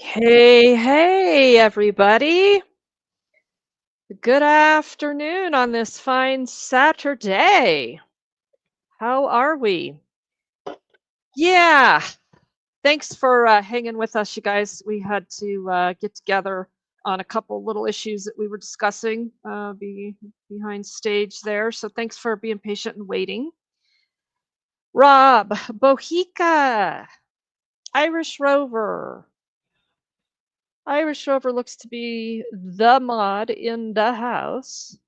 Hey, hey, everybody. Good afternoon on this fine Saturday. How are we? Yeah, thanks for hanging with us, you guys. We had to get together on a couple little issues that we were discussing behind stage there. So thanks for being patient and waiting. Rob, Bohica, Irish Rover. Irish Rover looks to be the mod in the house.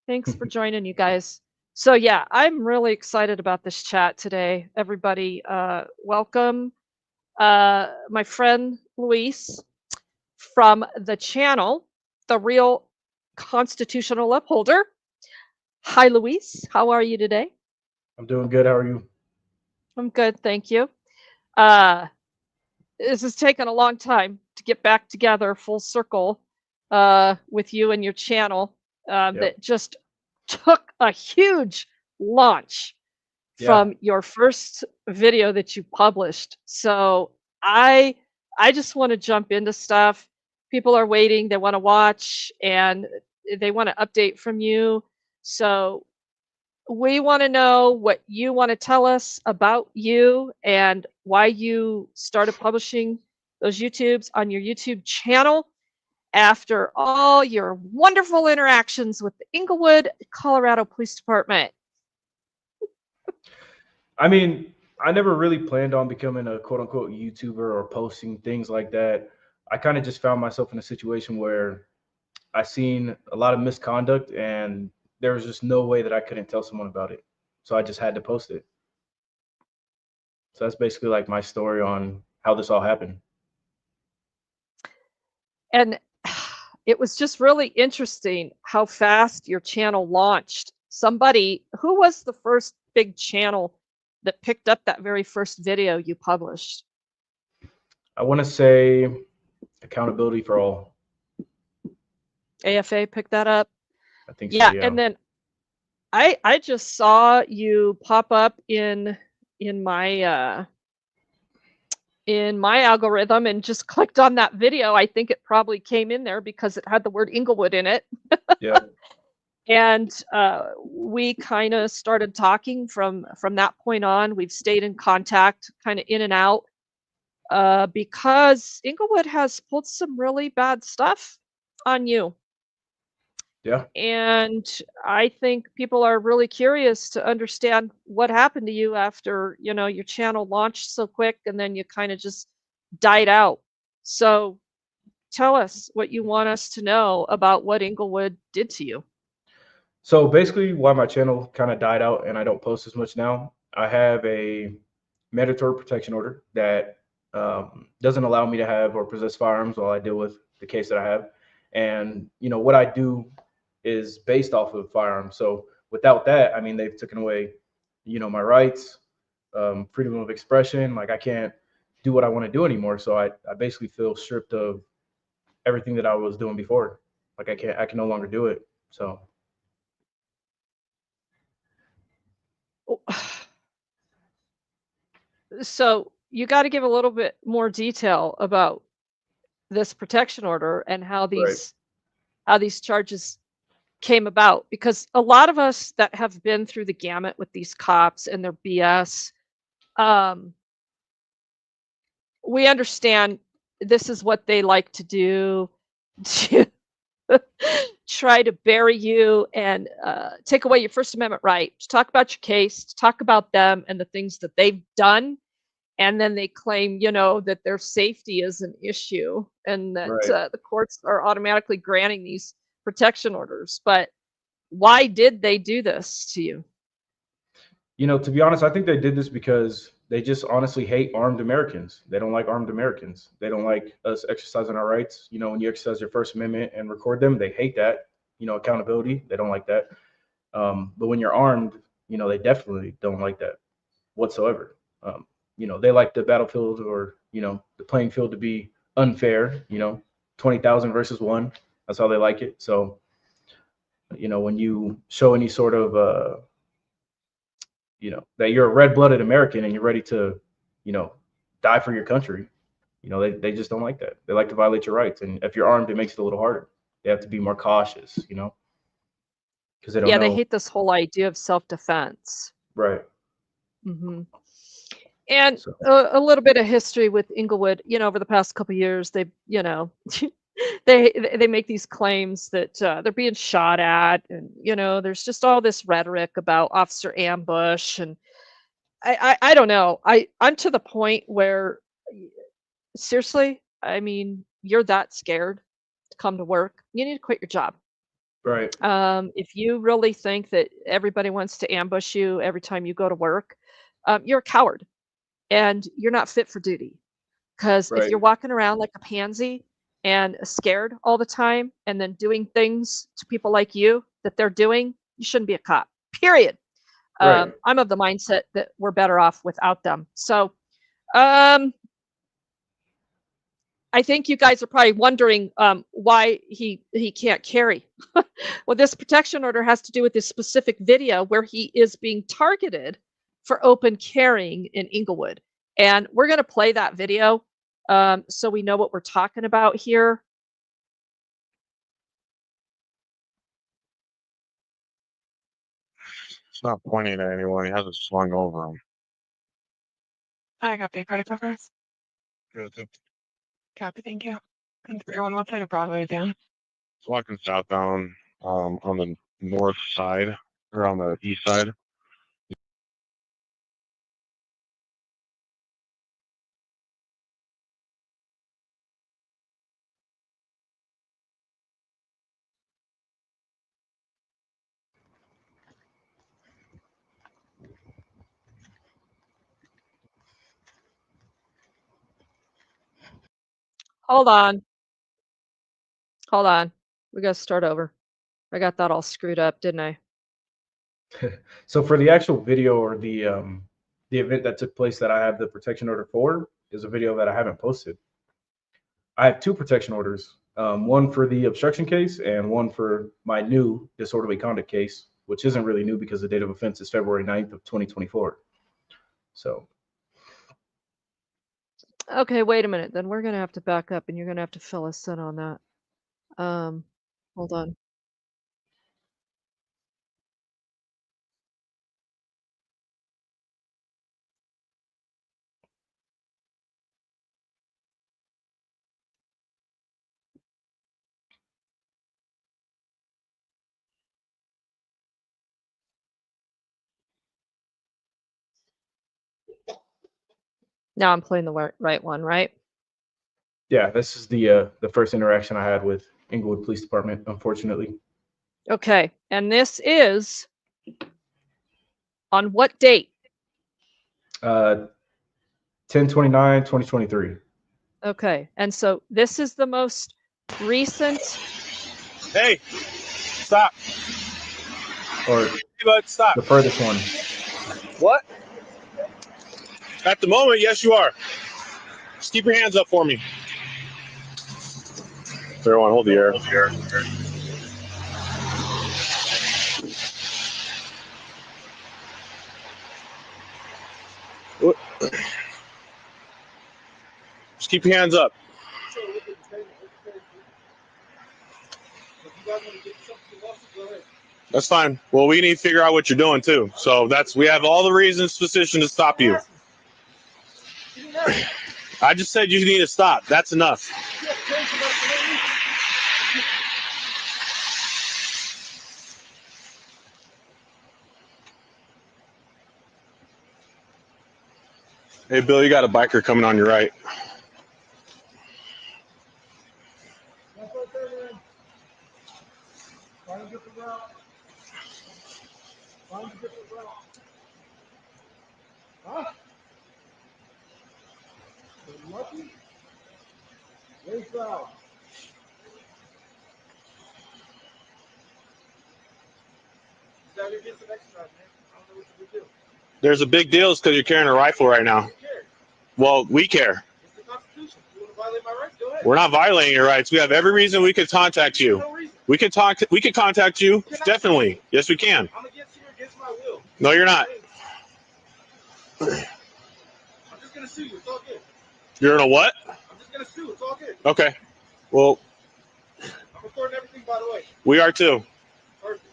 Thanks for joining, you guys. So yeah, I'm really excited about this chat today. Everybody, welcome. My friend Luis from the channel, The Real Constitutional Upholder. Hi, Luis. How are you today? I'm doing good. How are you? I'm good, thank you. Uh, this has taken a long time to get back together full circle with you and your channel Yep. that just took a huge launch Yeah. from your first video that you published. So I I just want to jump into stuff. People are waiting, they want to watch and they want to update from you. So we want to know what you want to tell us about you and why you started publishing those YouTubes on your YouTube channel after all your wonderful interactions with the Englewood, Colorado Police Department. I mean, I never really planned on becoming a quote unquote YouTuber or posting things like that. I kind of just found myself in a situation where I seen a lot of misconduct and there was just no way that I couldn't tell someone about it. So I just had to post it. So that's basically like my story on how this all happened. And it was just really interesting how fast your channel launched. Somebody who was the first big channel that picked up that very first video you published? I want to say accountability for all. AFA picked that up. I think so. Yeah, Yeah. and then I just saw you pop up in my in my algorithm and just clicked on that video. I think it probably came in there because it had the word Englewood in it. Yeah. And we kind of started talking from that point on. We've stayed in contact, kind of in and out, because Englewood has pulled some really bad stuff on you. Yeah. And I think people are really curious to understand what happened to you after, your channel launched so quick and then you kind of just died out. So tell us what you want us to know about what Englewood did to you. So basically, why my channel kind of died out and I don't post as much now, I have a mandatory protection order that doesn't allow me to have or possess firearms while I deal with the case that I have. And what I do is based off of firearms. So without that, I mean, they've taken away, my rights, freedom of expression. Like I can't do what I want to do anymore. So I basically feel stripped of everything that I was doing before. Like I can no longer do it. So So you got to give a little bit more detail about this protection order and right. how these charges came about, because a lot of us that have been through the gamut with these cops and their BS, um, we understand this is what they like to do to try to bury you and take away your First Amendment right to talk about your case, to talk about them and the things that they've done. And then they claim, that their safety is an issue and that Right. the courts are automatically granting these protection orders. But why did they do this to you? To be honest, I think they did this because they just honestly hate armed Americans. They don't like armed Americans. They don't like us exercising our rights. When you exercise your First Amendment and record them, they hate that. Accountability. They don't like that. But when you're armed, they definitely don't like that whatsoever. They like the battlefield or the playing field to be unfair. 20,000 versus one. That's how they like it. So when you show any sort of that you're a red-blooded American and you're ready to, you know, die for your country, You know, they just don't like that. They like to violate your rights. And if you're armed, it makes it a little harder. They have to be more cautious, you know, because they don't Yeah, they know. hate this whole idea of self-defense. Right. Hmm. And So, a little bit of history with Englewood, over the past couple years, they make these claims that they're being shot at, and there's just all this rhetoric about officer ambush, and I don't know. I'm to the point where seriously, I mean, you're that scared to come to work, you need to quit your job. right. If you really think that everybody wants to ambush you every time you go to work, you're a coward and you're not fit for duty. Because if Right. you're walking around like a pansy and scared all the time and then doing things to people like you that they're doing, you shouldn't be a cop, period. Right. I'm of the mindset that we're better off without them. So, um, I think you guys are probably wondering why he can't carry. Well, this protection order has to do with this specific video where he is being targeted for open carrying in Englewood, and we're going to play that video so we know what we're talking about here. It's not pointing at anyone. He hasn't swung over him. I got the party peppers. Good. It's Copy, thank you. And everyone, what side of Broadway is down? walking southbound on the north side, or on the east side. Hold on. Hold on. We got to start over. I got that all screwed up, didn't I? So for the actual video or the event that took place that I have the protection order for is a video that I haven't posted. I have two protection orders, one for the obstruction case and one for my new disorderly conduct case, which isn't really new because the date of offense is February 9th of 2024. So, Okay, wait a minute. Then we're going to have to back up and you're going to have to fill us in on that. Hold on. Now I'm playing the right one, right? yeah, this is the first interaction I had with Englewood Police Department, unfortunately. Okay, and this is on what date? 10/29/2023. Okay, and so this is the most recent. Hey, stop. Or Hey, bud, stop. the furthest one. What? At the moment, yes, you are. Just keep your hands up for me. Everyone, hold the air. Just keep your hands up. That's fine. Well, we need to figure out what you're doing too. So we have all the reasons sufficient to stop you. I just said you need to stop. That's enough. Hey, Bill, you got a biker coming on your right. There's a big deal because you're carrying a rifle right now. Well, we care. We're not violating your rights. We have every reason we could contact you. We could contact you. Definitely. Yes, we can. I'm against you against my will. No, you're not. I'm just gonna sue you. It's all good. You're in a what? I'm just gonna sue. It's all good. Okay. Well, I'm recording everything, by the way. we are too. Perfect.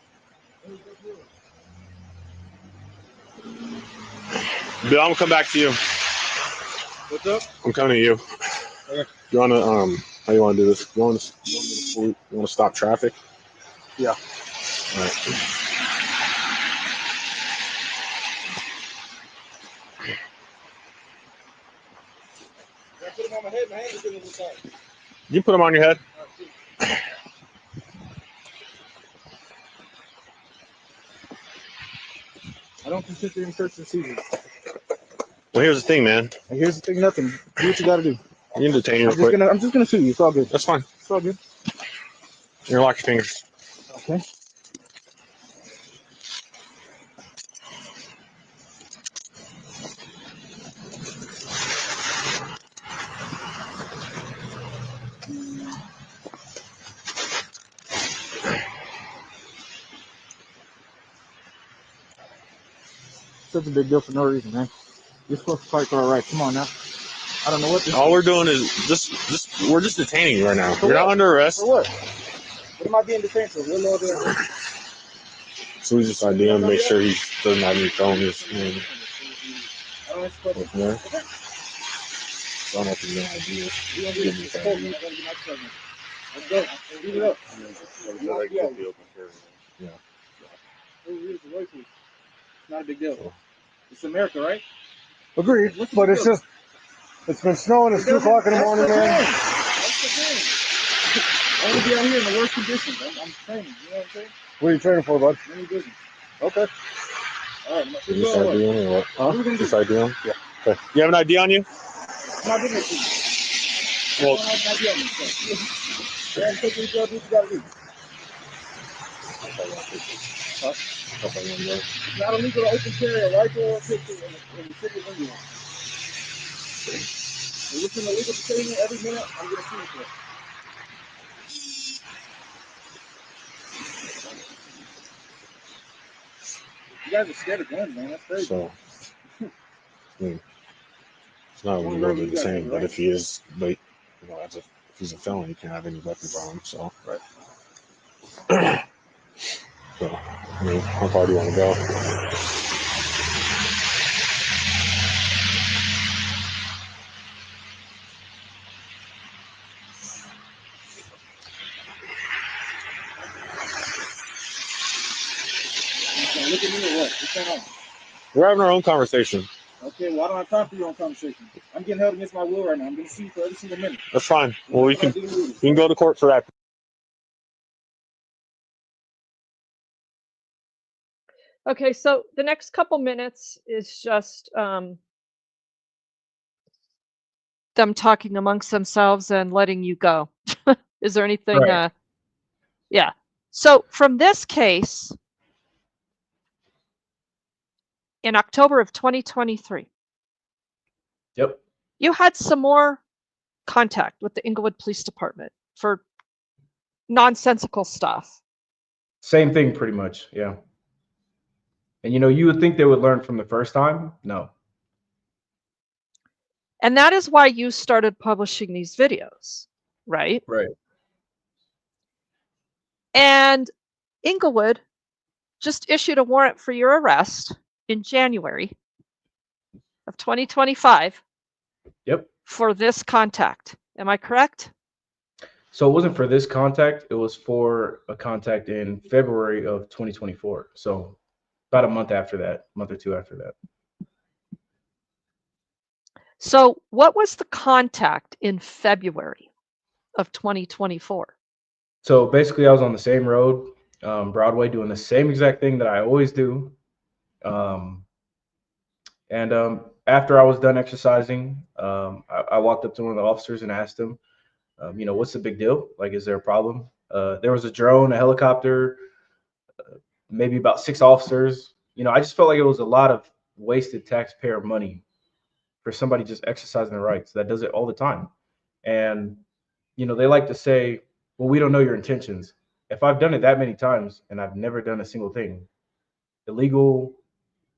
Bill, I'm gonna come back to you. What's up? I'm coming to you. Okay. You wanna how you wanna do this? You wanna stop traffic? Yeah. All right. I put them on my head. My hands are good inside. You put them on your head. I don't consent to any search and seizures. Well, here's the thing, man. And here's the thing, nothing. Do what you gotta do. You can detain you real quick. I'm just gonna sue you. It's all good. That's fine. It's all good. You're gonna lock your fingers. Okay. Such a big deal for no reason, man. You're supposed to fight for our rights. Come on now. I don't know what this All is. we're doing is we're just detaining you right now. For You're not what? under arrest. For what? What am I being detained for? What law did I break? So we just ID him, make sure he doesn't have any felonies. I don't expect it. Yeah. Okay. I don't know if he's gonna ID us. You don't get it. It's cold, man. I gotta get my stuff in. Let's go. Leave it up. Yeah. It's not a big deal. It's America, right? Agreed, but it's just, it's been snowing, it's 2 o'clock in the morning, man. That's the thing. I want to be out here in the worst conditions. I'm training, you know what I'm saying? What are you training for, bud? Any business. Okay. All right, You just ID him or what? What are we gonna do? Just ID him? Yeah. Okay. You have an ID on you? I'm not doing this to you. Well, I don't have an idea on this stuff. Yeah, take your job, do what you gotta do. It's not illegal to open carry a rifle or a pistol in the city of Englewood. If it's an illegal detainment every minute, I'm gonna sue you for it. You guys are scared of guns, man. That's crazy. so, I mean, it's not illegal to detain, but if he is, if he's a felon, he can't have any weapons on him. So, Right. so, I mean, how far do you want to go? You gonna look at me or what? What's going on? We're having our own conversation. Okay, well, I don't have time for your own conversation. I'm getting held against my will right now. I'm gonna sue you for every single minute. That's fine. Well, we What am I can doing with it? you can go to court for that. Okay, so the next couple minutes is just them talking amongst themselves and letting you go. Is there anything? Right. Yeah. So from this case, in October of 2023, Yep. you had some more contact with the Englewood Police Department for nonsensical stuff. Same thing, pretty much. Yeah. And you would think they would learn from the first time. No. And that is why you started publishing these videos, right? Right. And Englewood just issued a warrant for your arrest in January of 2025 Yep. for this contact. Am I correct? So it wasn't for this contact. It was for a contact in February of 2024. So about a month after that, month or two after that. So what was the contact in February of 2024? So basically, I was on the same road, Broadway, doing the same exact thing that I always do. And after I was done exercising, I walked up to one of the officers and asked him, what's the big deal? Like, is there a problem? There was a drone, a helicopter, maybe about 6 officers. I just felt like it was a lot of wasted taxpayer money for somebody just exercising their rights that does it all the time. And, they like to say, well, we don't know your intentions. If I've done it that many times and I've never done a single thing illegal,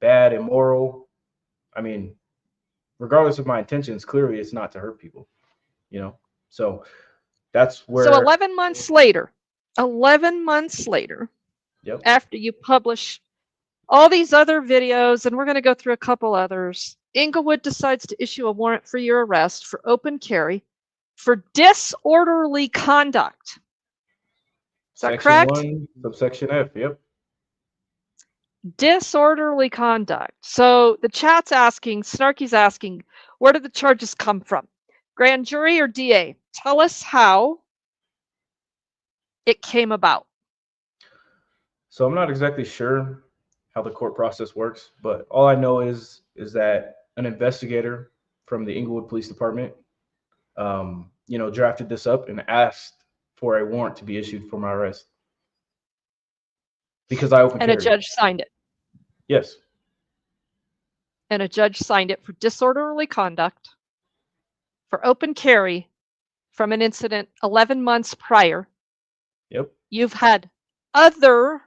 bad, immoral, I mean, regardless of my intentions, clearly it's not to hurt people. you know. So that's where. So 11 months later, 11 months later, Yep. after you publish all these other videos, and we're going to go through a couple others, Englewood decides to issue a warrant for your arrest for open carry for disorderly conduct. Is that Section correct? 1, subsection F. Yep. Disorderly conduct. So the chat's asking, Snarky's asking, where did the charges come from? Grand jury or DA? Tell us how it came about. So I'm not exactly sure how the court process works, but all I know is that an investigator from the Englewood Police Department, drafted this up and asked for a warrant to be issued for my arrest because I open And a carry. judge signed it. Yes. And a judge signed it for disorderly conduct for open carry from an incident 11 months prior. Yep. You've had other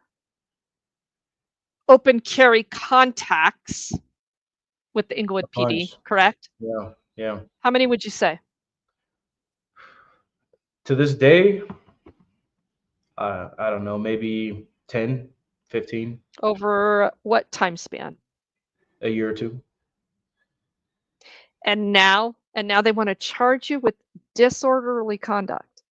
open carry contacts with the Englewood PD, bunch. correct? Yeah. Yeah. How many would you say? To this day, I don't know, maybe 10, 15, Over what time span? a year or two. And now they want to charge you with disorderly conduct.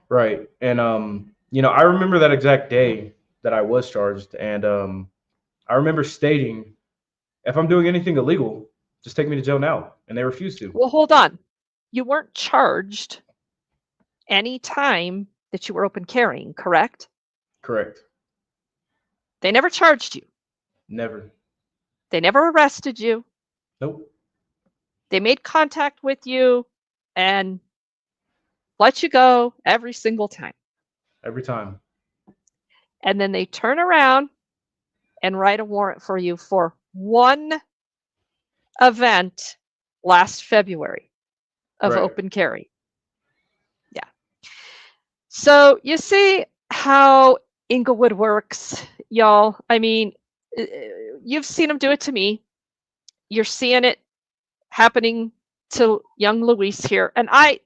Right. And I remember that exact day that I was charged, and I remember stating, if I'm doing anything illegal, just take me to jail now, and they refused to. Well, hold on. You weren't charged any time that you were open carrying, correct? Correct. They never charged you. Never. They never arrested you. Nope. They made contact with you and let you go every single time. Every time. And then they turn around and write a warrant for you for one event last February of Right. open carry. Yeah. So you see how Englewood works, y'all. I mean, you've seen them do it to me. You're seeing it happening to young Luis here. And I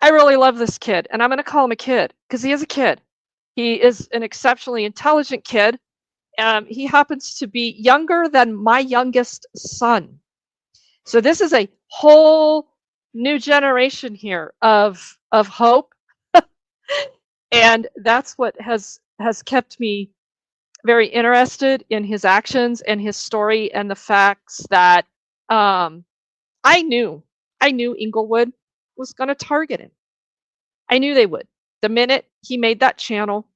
really love this kid, and I'm going to call him a kid because he is a kid. He is an exceptionally intelligent kid. He happens to be younger than my youngest son. So this is a whole new generation here of hope. And that's what has kept me very interested in his actions and his story and the facts that I knew Englewood was going to target him. I knew they would. The minute he made that channel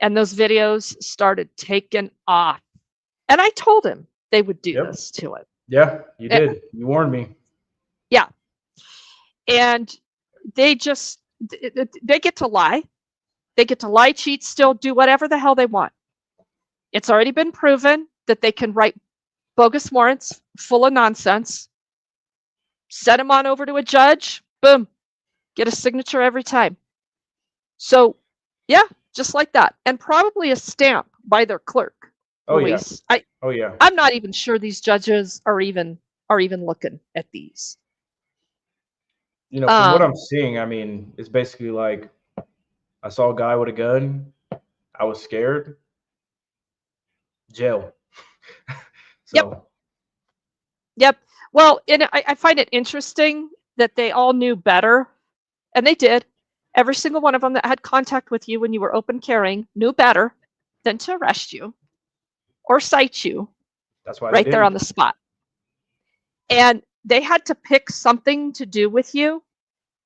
and those videos started taking off. And I told him they would do Yep. this to it. Yeah, you did. You warned me. Yeah. And they just, they get to lie. They get to lie, cheat, steal, do whatever the hell they want. It's already been proven that they can write bogus warrants full of nonsense, send them on over to a judge, boom, get a signature every time. So, yeah, just like that. And probably a stamp by their clerk. Oh, Luis. yeah. Oh, yeah. I'm not even sure these judges are even looking at these. From what I'm seeing, I mean, it's basically like I saw a guy with a gun. I was scared. Jail. So. Yep. Well, I find it interesting that they all knew better, and they did. Every single one of them that had contact with you when you were open carrying knew better than to arrest you or cite you. That's why right there on the spot. And they had to pick something to do with you.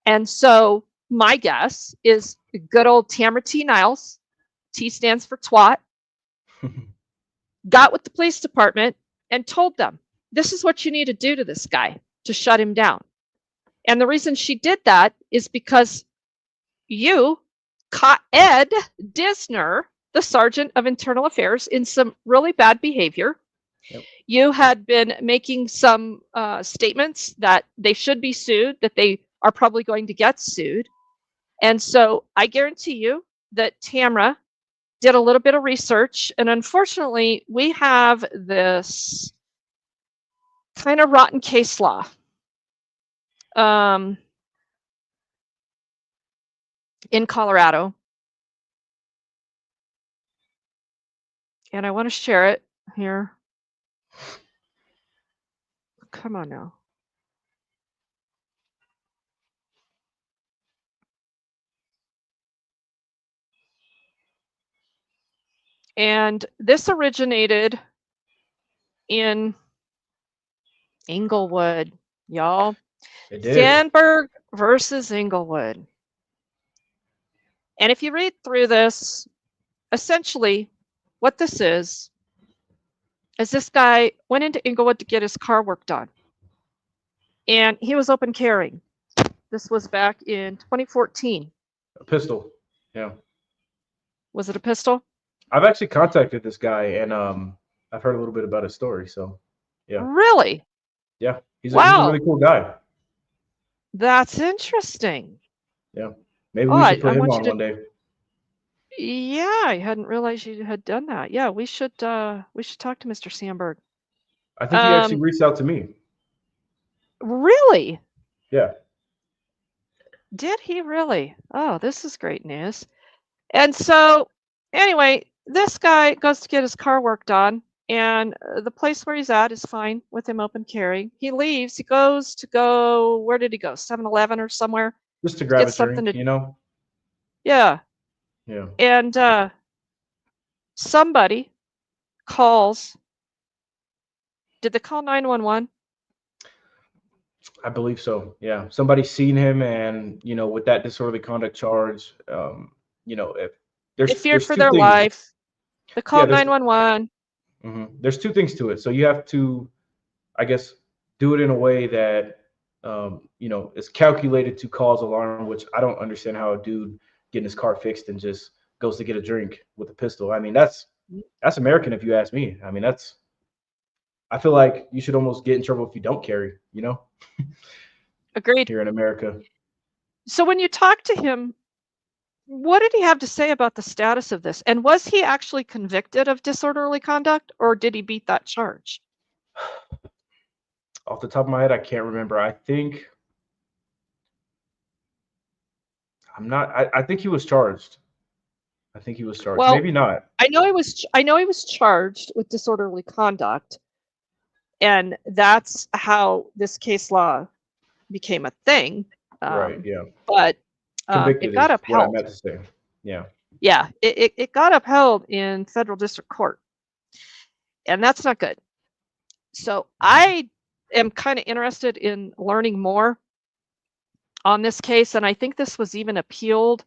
And so my guess is good old Tamara T. Niles, T stands for twat, got with the police department and told them, this is what you need to do to this guy to shut him down. And the reason she did that is because you caught Ed Disner, the Sergeant of Internal Affairs, in some really bad behavior. Yep. You had been making some statements that they should be sued, that they are probably going to get sued. And so I guarantee you that Tamara did a little bit of research. And unfortunately, we have this kind of rotten case law. in Colorado. And I want to share it here. Come on now. And this originated in Englewood, y'all. It did. Sandberg versus Englewood. And if you read through this, essentially what this is this guy went into Englewood to get his car work done. And he was open carrying. This was back in 2014. A pistol. Yeah. Was it a pistol? I've actually contacted this guy, and I've heard a little bit about his story. So, yeah. Really? Yeah. He's a Wow. really cool guy. That's interesting. Yeah. Maybe Oh, we should I put him want on you to- one day. Yeah, I hadn't realized you had done that. Yeah, we should talk to Mr. Sandberg. I think he actually reached out to me. Really? Yeah. Did he really? Oh, this is great news. And so, anyway, this guy goes to get his car work done, and the place where he's at is fine with him open carrying. He leaves. He goes to go. Where did he go? 7-Eleven or somewhere? Just to grab Get a something drink, to- you know? Yeah. Yeah. And somebody calls. Did they call 911? I believe so. Yeah. Somebody's seen him, and, you know, with that disorderly conduct charge, you know, if They feared there's for two their things. life. They called there's- 911. There's two things to it. So you have to, I guess, do it in a way that, you know, is calculated to cause alarm, which I don't understand how a dude getting his car fixed and just goes to get a drink with a pistol. I mean, that's American, if you ask me. I mean, I feel like you should almost get in trouble if you don't carry, you know, Agreed. here in America. So when you talk to him, what did he have to say about the status of this? And was he actually convicted of disorderly conduct, or did he beat that charge? Off the top of my head, I can't remember. I think I think he was charged. I think he was charged. Well, Maybe not. I know he was charged with disorderly conduct, and that's how this case law became a thing. Right. Yeah. But Convicted it got is what I upheld. meant to say. Yeah. Yeah, it got upheld in federal district court, and that's not good. So I am kind of interested in learning more on this case, and I think this was even appealed.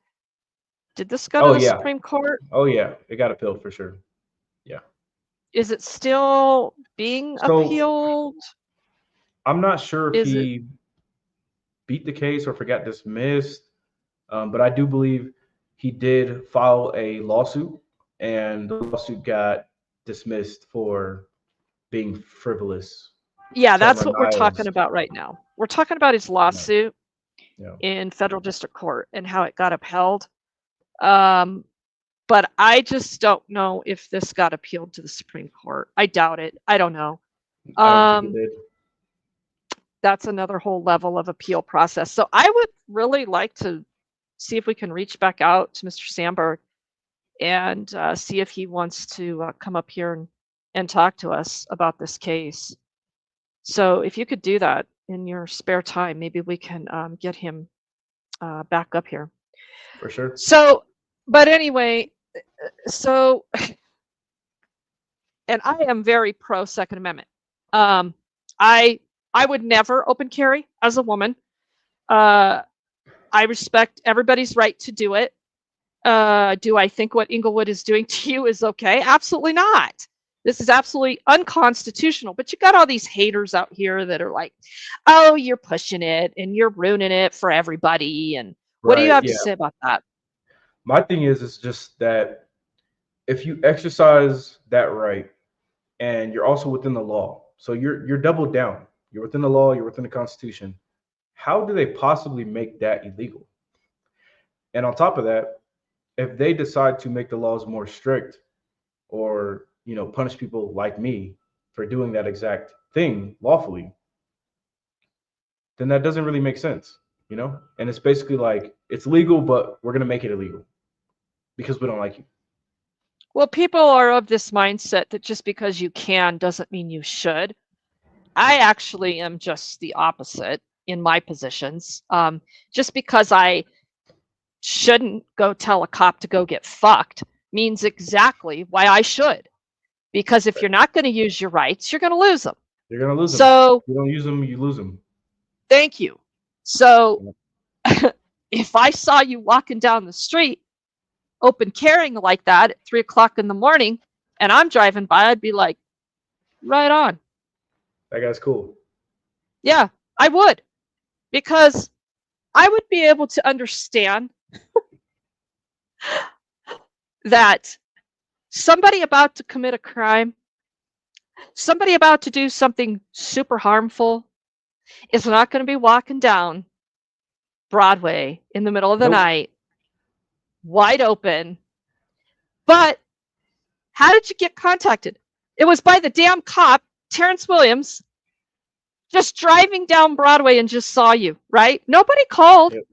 Did this go to the yeah. Supreme Court? Oh yeah, it got appealed for sure. Yeah. Is it still being So- appealed? I'm not sure if Is it- he beat the case or if it got dismissed, but I do believe he did file a lawsuit, and the lawsuit got dismissed for being frivolous. Yeah, that's Cameron what we're talking Niles. about right now. We're talking about his lawsuit Yeah. in federal district court and how it got upheld. But I just don't know if this got appealed to the Supreme Court. I doubt it. I don't know. I don't think it did. That's another whole level of appeal process. So I would really like to see if we can reach back out to Mr. Sandberg and see if he wants to come up here and talk to us about this case. So if you could do that in your spare time, maybe we can get him back up here. For sure. So, but anyway, so, and I am very pro Second Amendment. I would never open carry as a woman. I respect everybody's right to do it. Do I think what Englewood is doing to you is okay? Absolutely not. This is absolutely unconstitutional. But you got all these haters out here that are like, oh, you're pushing it and you're ruining it for everybody. And what do you Right, have to yeah. say about that? My thing is just that if you exercise that right and you're also within the law, so you're doubled down. You're within the law, you're within the Constitution. How do they possibly make that illegal? And on top of that, if they decide to make the laws more strict or, you know, punish people like me for doing that exact thing lawfully, then that doesn't really make sense. you know? And it's basically like it's legal, but we're gonna make it illegal because we don't like you. Well, people are of this mindset that just because you can doesn't mean you should. I actually am just the opposite in my positions. Just because I shouldn't go tell a cop to go get fucked means exactly why I should. Because if you're not going to use your rights, you're going to lose them. You're gonna lose them. So, You don't use them, you lose them. thank you. So, if I saw you walking down the street, open carrying like that at 3 o'clock in the morning, and I'm driving by, I'd be like, right on. That guy's cool. Yeah, I would. Because I would be able to understand that somebody about to commit a crime, somebody about to do something super harmful, is not going to be walking down Broadway in the middle of the Nope. night, wide open. But how did you get contacted? It was by the damn cop, Terrence Williams, just driving down Broadway and just saw you, right? Nobody called. Yep.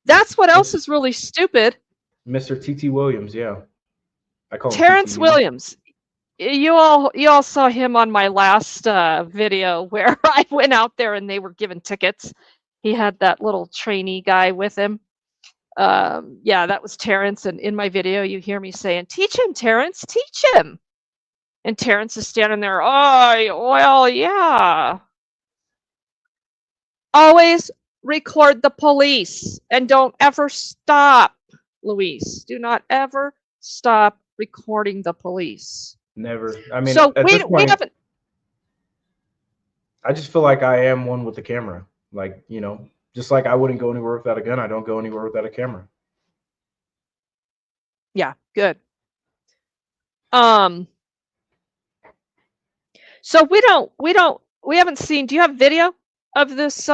That's what else is really stupid. Mr. T.T. Williams, yeah. I call him Terrence TT. Williams. You all saw him on my last video where I went out there and they were giving tickets. He had that little trainee guy with him. Yeah, that was Terrence. And in my video, you hear me saying, "Teach him, Terrence, teach him." And Terrence is standing there. Oh, well, yeah. Always record the police and don't ever stop, Luis. Do not ever stop recording the police. Never. I mean, So at this we point, haven't. I just feel like I am one with the camera. Like, you know, just like I wouldn't go anywhere without a gun, I don't go anywhere without a camera. Yeah, good. So we haven't seen. Do you have video of this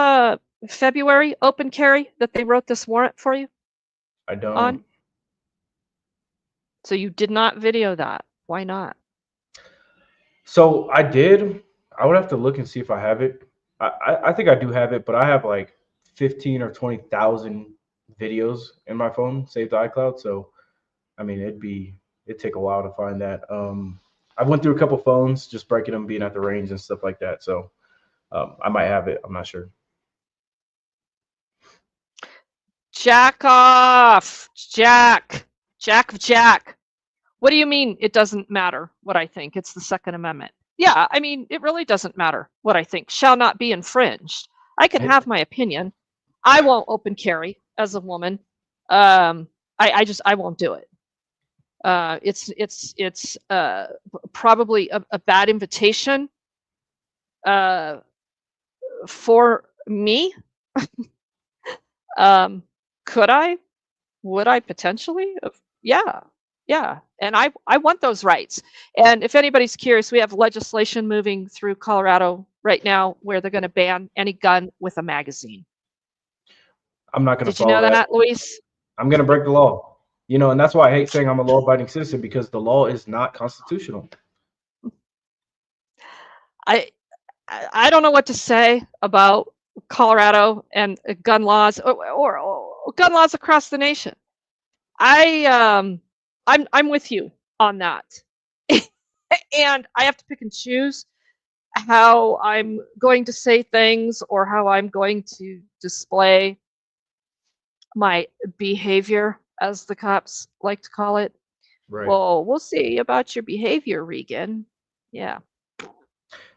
February open carry that they wrote this warrant for you I don't. on? So you did not video that. Why not? So I did. I would have to look and see if I have it. I think I do have it, but I have like 15 or 20,000 videos in my phone saved to iCloud. So, I mean, it'd take a while to find that. I went through a couple phones, just breaking them, being at the range and stuff like that. So, I might have it. I'm not sure. Jack off, Jack of Jack. What do you mean it doesn't matter what I think? It's the Second Amendment. Yeah, I mean, it really doesn't matter what I think. Shall not be infringed. I can have my opinion. I won't open carry as a woman. I won't do it. It's probably a bad invitation for me. Could I? Would I potentially? Yeah. And I want those rights. And if anybody's curious, we have legislation moving through Colorado right now where they're going to ban any gun with a magazine. I'm not going to Did you know follow that, Luis? I'm going to break the law. You know, and that's why I hate saying I'm a law-abiding citizen, because the law is not constitutional. I don't know what to say about Colorado and gun laws or gun laws across the nation. I'm with you on that. And I have to pick and choose how I'm going to say things or how I'm going to display my behavior, as the cops like to call it. Right. Well, we'll see about your behavior, Regan. Yeah.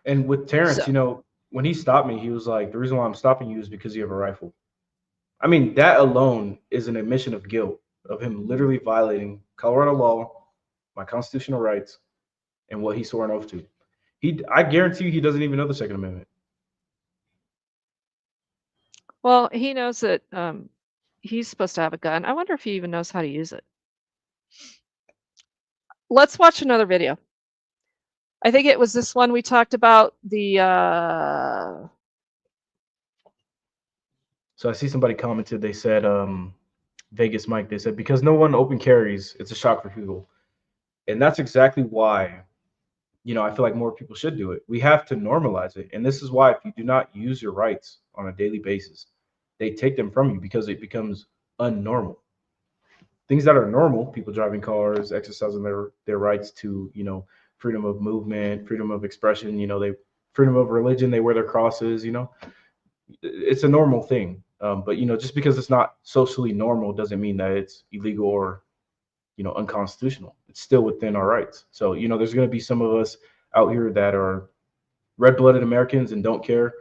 And with Terrence, So- you know, when he stopped me, he was like, "The reason why I'm stopping you is because you have a rifle." I mean, that alone is an admission of guilt of him literally violating Colorado law, my constitutional rights, and what he swore an oath to. I guarantee you he doesn't even know the Second Amendment. Well, he knows that he's supposed to have a gun. I wonder if he even knows how to use it. Let's watch another video. I think it was this one we talked about, the So I see somebody commented, they said, Vegas Mike, they said, because no one open carries, it's a shock for people. And that's exactly why, you know, I feel like more people should do it. We have to normalize it. And this is why, if you do not use your rights on a daily basis, they take them from you because it becomes unnormal. Things that are normal, people driving cars, exercising their rights to, freedom of movement, freedom of expression, they freedom of religion, they wear their crosses, it's a normal thing. But just because it's not socially normal doesn't mean that it's illegal or unconstitutional. It's still within our rights. So there's going to be some of us out here that are red-blooded Americans and don't care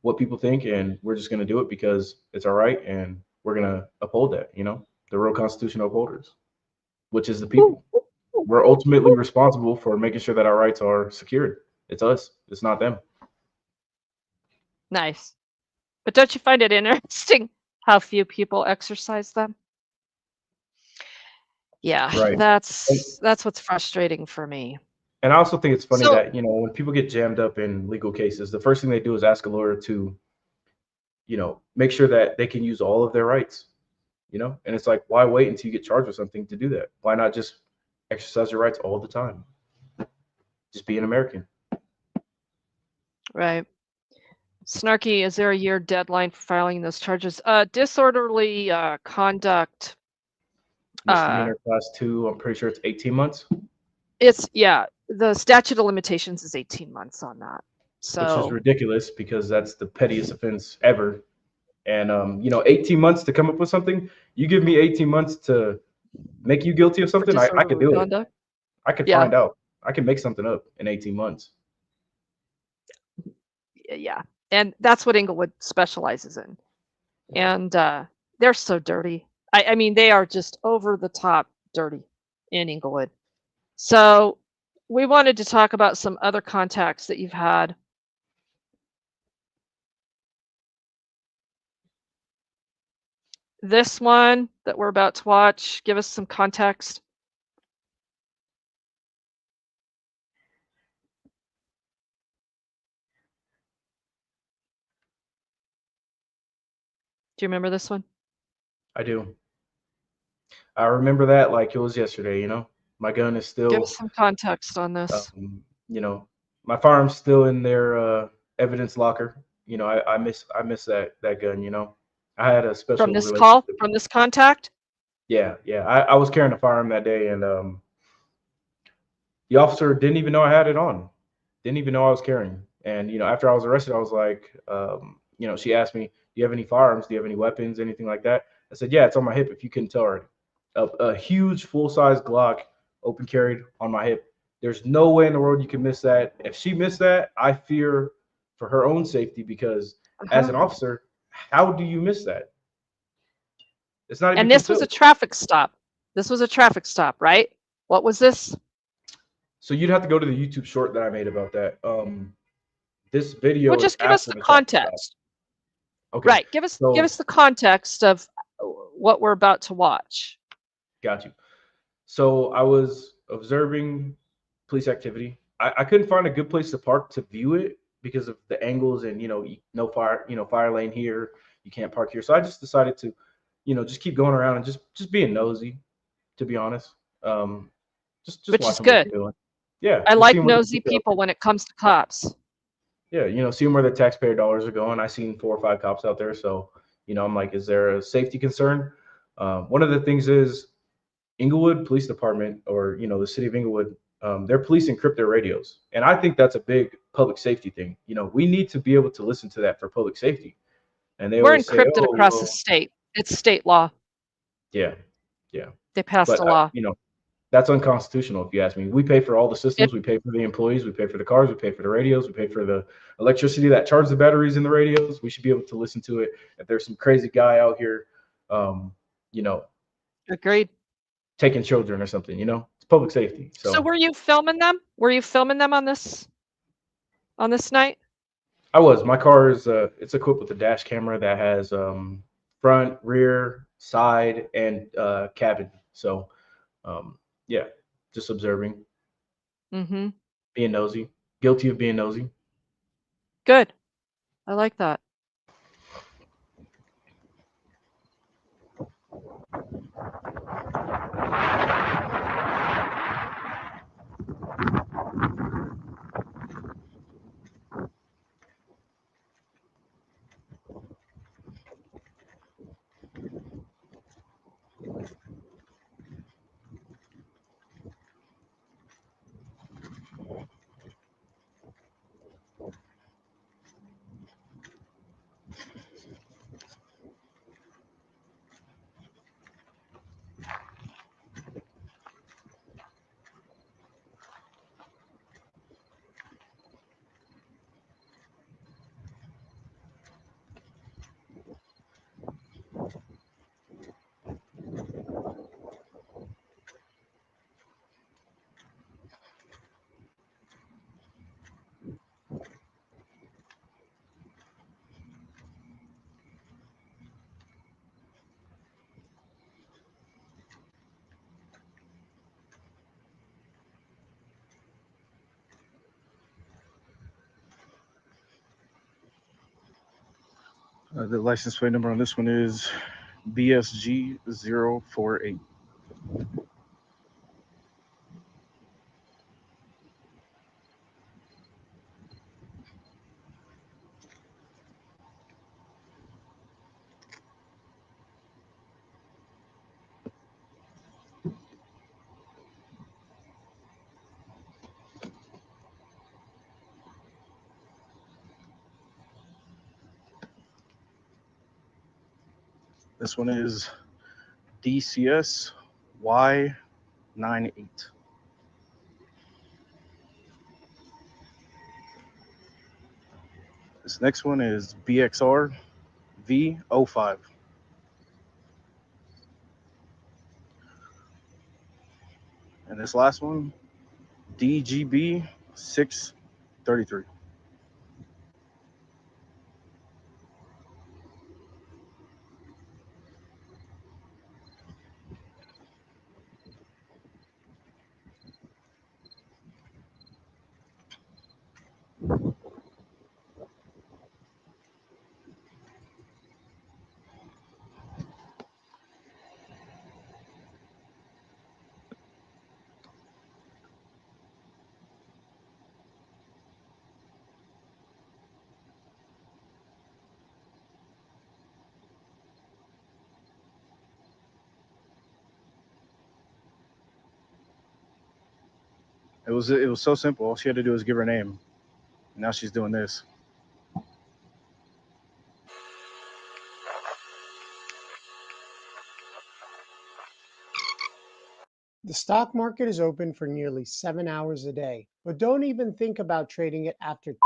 what people think, and we're just going to do it because it's our right, and we're going to uphold that. The real constitutional upholders, which is the people. We're ultimately responsible for making sure that our rights are secured. It's us. It's not them. Nice. But don't you find it interesting how few people exercise them? Yeah, Right. that's what's frustrating for me. And I also think it's funny So- that, when people get jammed up in legal cases, the first thing they do is ask a lawyer to, make sure that they can use all of their rights, and it's like, why wait until you get charged with something to do that? Why not just exercise your rights all the time? Just be an American. Right. Snarky, is there a year deadline for filing those charges? Disorderly conduct. Misdemeanor class 2, I'm pretty sure it's 18 months. The statute of limitations is 18 months on that. Which is So ridiculous because that's the pettiest offense ever. And 18 months to come up with something. You give me 18 months to make you guilty of for something, I could disorderly do it. conduct. I could Yeah. find out. I can make something up in 18 months. Yeah, and that's what Englewood specializes in. And they're so dirty. I mean, they are just over the top dirty in Englewood. So we wanted to talk about some other contacts that you've had. This one that we're about to watch, give us some context. Do you remember this one? I do. I remember that like it was yesterday, My gun is Give still, us some context on this. my firearm's still in their evidence locker. I miss that gun, I had a special From this relationship call, with from it. this contact? Yeah. I was carrying a firearm that day, and the officer didn't even know I had it on. Didn't even know I was carrying. And after I was arrested, I was like, she asked me, "Do you have any firearms? Do you have any weapons? Anything like that?" I said, "Yeah, it's on my hip. If you couldn't tell already, a huge full-size Glock, open carried on my hip. There's no way in the world you can miss that. If she missed that, I fear for her own safety because as an officer, how do you miss that? It's not even And this was a concealed. traffic stop. This was a traffic stop, right? What was this? So you'd have to go to the YouTube short that I made about that. This video Well, is just give us after the the traffic stop. context. Okay. Right. Give us the context of what we're about to watch. Got you. So I was observing police activity. I couldn't find a good place to park to view it because of the angles and no fire lane here. You can't park here. So I just decided to, just keep going around and just being nosy, to be honest. Just Which is watching what they're good. doing. Yeah. I just like seeing what nosy they're doing. people when it comes to cops. Yeah, seeing where the taxpayer dollars are going. I seen 4 or 5 cops out there, so I'm like, is there a safety concern? One of the things is Englewood Police Department, or the city of Englewood, their police encrypt their radios, and I think that's a big public safety thing. We need to be able to listen to that for public safety. And they We're always say, encrypted "Oh, across the well, state. It's state law. yeah." They passed But a law. that's unconstitutional if you ask me. We pay for all the systems. It- We pay for the employees. We pay for the cars. We pay for the radios. We pay for the electricity that charges the batteries in the radios. We should be able to listen to it. If there's some crazy guy out here, you know, Agreed. taking children or something, it's public safety. So So were you filming them? Were you filming them on this night? I was. My car is it's equipped with a dash camera that has front, rear, side, and cabin. So yeah, just observing, Mm-hmm. being nosy, guilty of being nosy. Good. I like that. The license plate number on this one is BSG 048. This one is DCS Y98. This next one is BXR V05. And this last one, DGB 633. It was so simple. All she had to do was give her name. Now she's doing this. The stock market is open for nearly 7 hours a day, but don't even think about trading it after.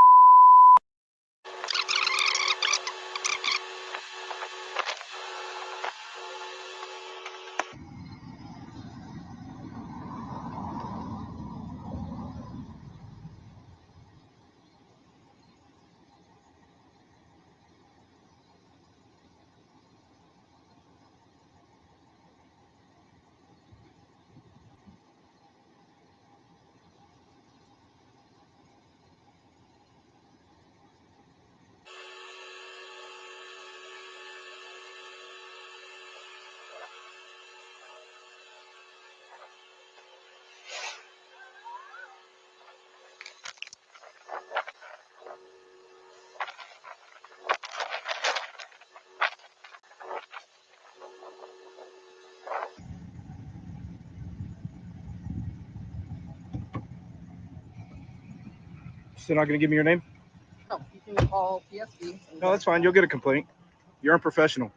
Still not going to give me your name? No, you can call PSB. No, that's fine. You'll get a complaint. You're unprofessional.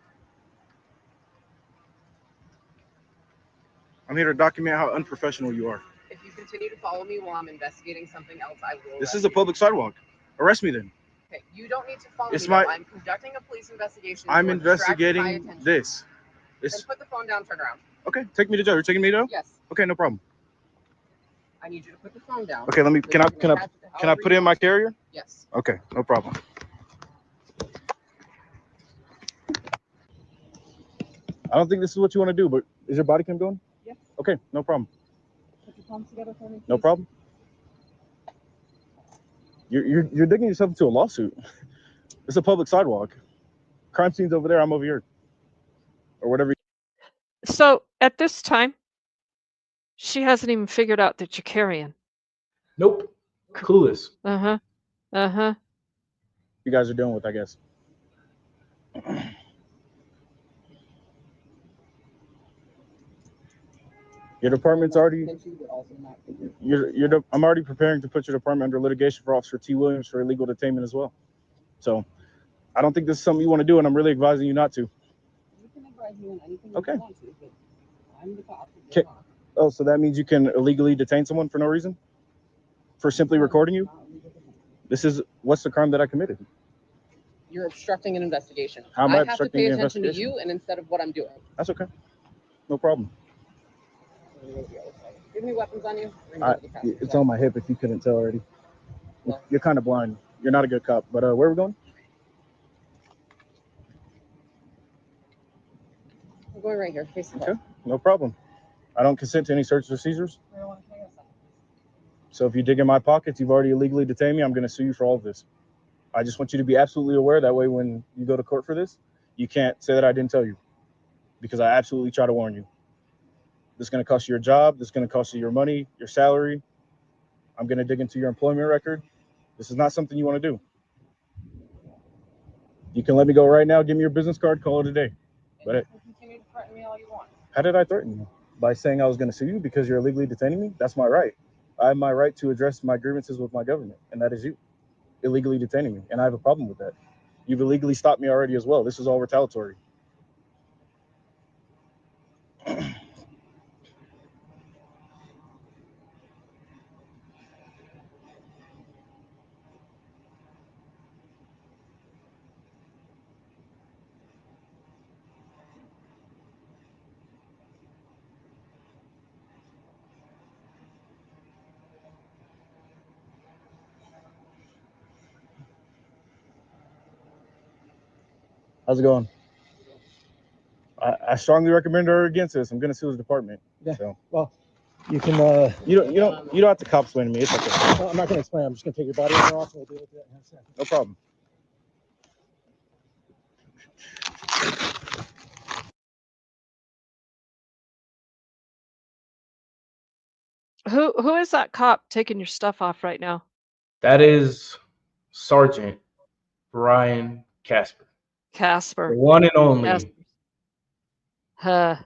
I'm here to document how unprofessional you are. If you continue to follow me while I'm investigating something else, I will. This is a public sidewalk. Arrest me then. Okay, you don't need to follow It's me. my- Though. I'm conducting a police investigation. I'm You are distracting my investigating attention. this. Then put the phone down. Turn around. Okay, take me to jail. You're taking me to jail? Yes. Okay, no problem. I need you to put the phone down. Okay, let me. Can I put it in my carrier? Yes. Okay, no problem. I don't think this is what you want to do, but is your body cam going? Yes. Okay, no problem. Put your palms together for me, please. No problem. You're digging yourself into a lawsuit. It's a public sidewalk. Crime scene's over there. I'm over here, or whatever. So at this time, she hasn't even figured out that you're carrying. Nope. Clueless. Uh-huh. Uh-huh. You guys are dealing with, I guess. Your department's already. I'm already preparing to put your department under litigation for Officer T. Williams for illegal detainment as well. So, I don't think this is something you want to do, and I'm really advising you not to. You can advise me on anything Okay. you want to, but I'm the cop. Okay. Oh, so that means you can illegally detain someone for no reason? For simply recording you? What's the crime that I committed? You're obstructing an investigation. How am I have to obstructing pay the attention to investigation? you and instead of what I'm doing. That's okay. No problem. Do you have any weapons on you? It's on my hip if you couldn't tell already. Well, You're kind of blind. You're not a good cop. But where are we going? I'm going right here. Face the Okay, no problem. I don't consent to any searches or seizures. So if you dig in my pockets, you've already illegally detained me. I'm going to sue you for all of this. I just want you to be absolutely aware. That way, when you go to court for this, you can't say that I didn't tell you, because I absolutely try to warn you. This is going to cost you your job. This is going to cost you your money, your salary. I'm going to dig into your employment record. This is not something you want to do. You can let me go right now. Give me your business card. Call it a day. But You can continue to threaten me all you want. how did I threaten you? By saying I was going to sue you because you're illegally detaining me? That's my right. I have my right to address my grievances with my government, and that is you illegally detaining me, and I have a problem with that. You've illegally stopped me already as well. This is all retaliatory. How's it going? I strongly recommend her against this. I'm going to sue his department. Yeah. So Well, you can. you don't have to cop explain to me. It's okay. I'm not going to explain. I'm just going to take your body armor off and we'll deal with it in a second. No problem. Who is that cop taking your stuff off right now? That is Sergeant Brian Casper, the Casper. one and only. Casper. Huh.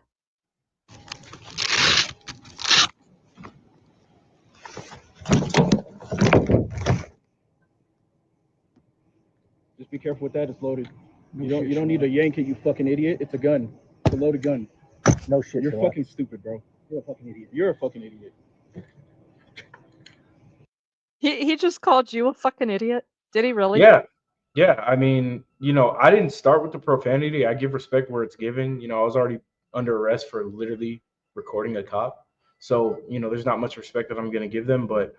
Just be careful with that. It's loaded. You don't need to yank it, you fucking idiot. It's a gun. It's a loaded gun. No shit. You're fucking stupid, bro. You're a fucking idiot. You're a fucking idiot. He just called you a fucking idiot. Did he really? Yeah. Yeah. I mean, I didn't start with the profanity. I give respect where it's given. I was already under arrest for literally recording a cop. So, there's not much respect that I'm going to give them. But,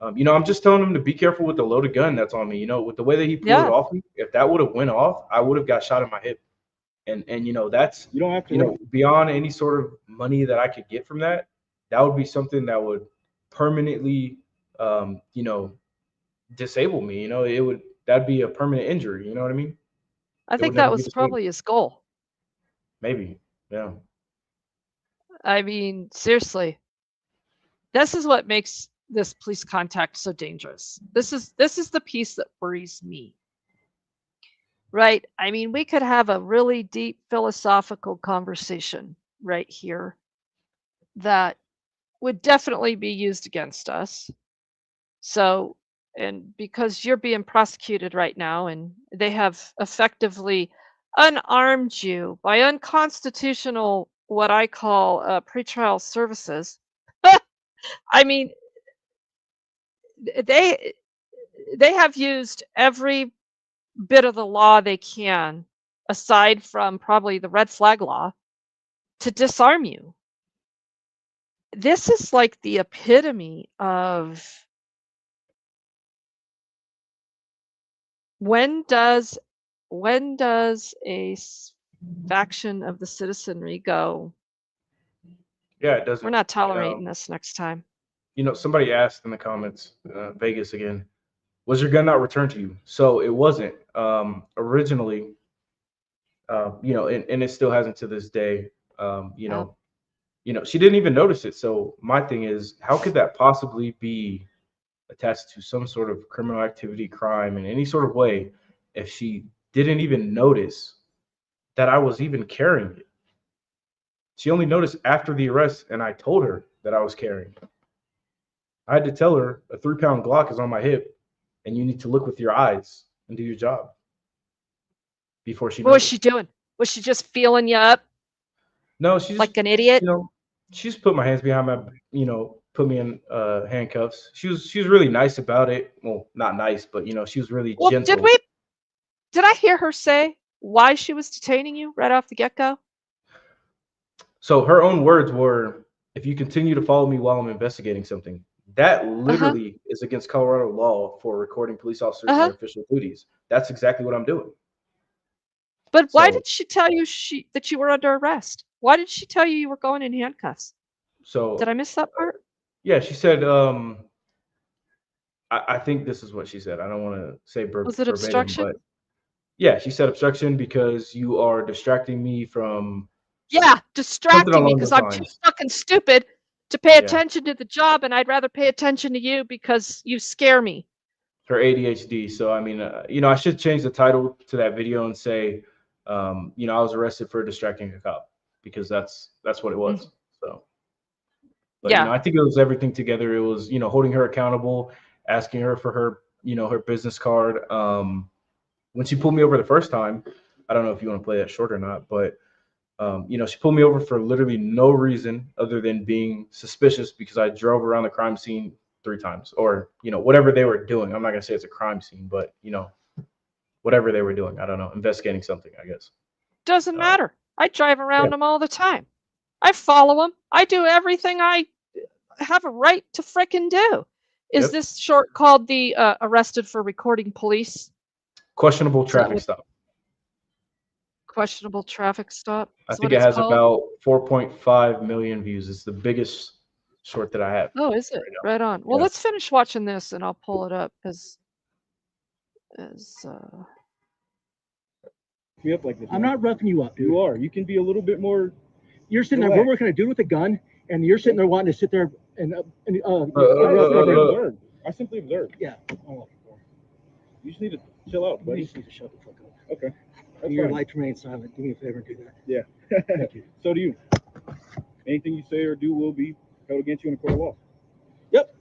I'm just telling them to be careful with the loaded gun that's on me. With the way that he pulled it off me, if that would have went off, I would have got shot in my hip. And that's, You don't have to. Beyond any sort of money that I could get from that, that would be something that would permanently, disable me. That'd be a permanent injury. You know what I mean? I It think would never that be was the same. probably his goal. Maybe. Yeah. I mean, seriously. This is what makes this police contact so dangerous. This is the piece that worries me. Right? I mean, we could have a really deep philosophical conversation right here that would definitely be used against us. So, and because you're being prosecuted right now and they have effectively unarmed you by unconstitutional, what I call pretrial services. I mean, they have used every bit of the law they can, aside from probably the red flag law, to disarm you. This is like the epitome of when does a faction of the citizenry go, Yeah, it doesn't. we're not tolerating this next time? Somebody asked in the comments, Vegas again, was your gun not returned to you? So it wasn't. Originally, and it still hasn't to this day. She didn't even notice it. So my thing is, how could that possibly be attached to some sort of criminal activity, crime in any sort of way, if she didn't even notice that I was even carrying it? She only noticed after the arrest, and I told her that I was carrying it. I had to tell her a 3-pound Glock is on my hip, and you need to look with your eyes and do your job before she. What was she doing? Was she just feeling you up? No, she's like an idiot. She just put my hands behind my, put me in handcuffs. She was really nice about it. Well, not nice, but she was really gentle. Did I hear her say why she was detaining you right off the get-go? So her own words were, if you continue to follow me while I'm investigating something, that literally is against Colorado law for recording police officers in their official duties. That's exactly what I'm doing. But why did she tell you that you were under arrest? Why did she tell you were going in handcuffs? So did I miss that part? Yeah, she said, I think this is what she said. I don't want to say Was it verbatim, obstruction? but yeah, she said obstruction because you are distracting me from Yeah, something distracting me along because those I'm too lines. fucking stupid to pay Yeah, attention to the job, and I'd rather pay attention to you because you scare me. her ADHD. So I mean, I should change the title to that video and say, I was arrested for distracting a cop because that's what it Mm, was. So, but yeah. I think it was everything together. It was holding her accountable, asking her for her her business card. When she pulled me over the first time, I don't know if you want to play that short or not, but she pulled me over for literally no reason other than being suspicious because I drove around the crime scene 3 times, or whatever they were doing. I'm not gonna say it's a crime scene, but whatever they were doing, I don't know, investigating something, I guess. Doesn't Uh, matter. I drive yeah. around them all the time. I follow them. I do everything I have a right to frickin' do. Is Yep. this short called the arrested for recording police? Questionable Is that traffic what stop. questionable traffic stop I is what think it it's has called? about 4.5 million views. It's the biggest short that I have Oh, is it? right now. Right on. Well, Yeah. let's finish watching this and I'll pull it up as Me up like this. I'm man. not roughing you up, dude. You are. You can be a little bit more. You're sitting there. Relax. We're working a dude with a gun, and you're sitting there wanting to sit there and I simply observed. I simply observed. yeah. You just need to chill out, You buddy. just need to shut the fuck up. Okay. That's Your fine. light to remain silent. Do me a favor and do that. Yeah. Thank you. So do you. Anything you say or do will be held against you in a court of law. Yep.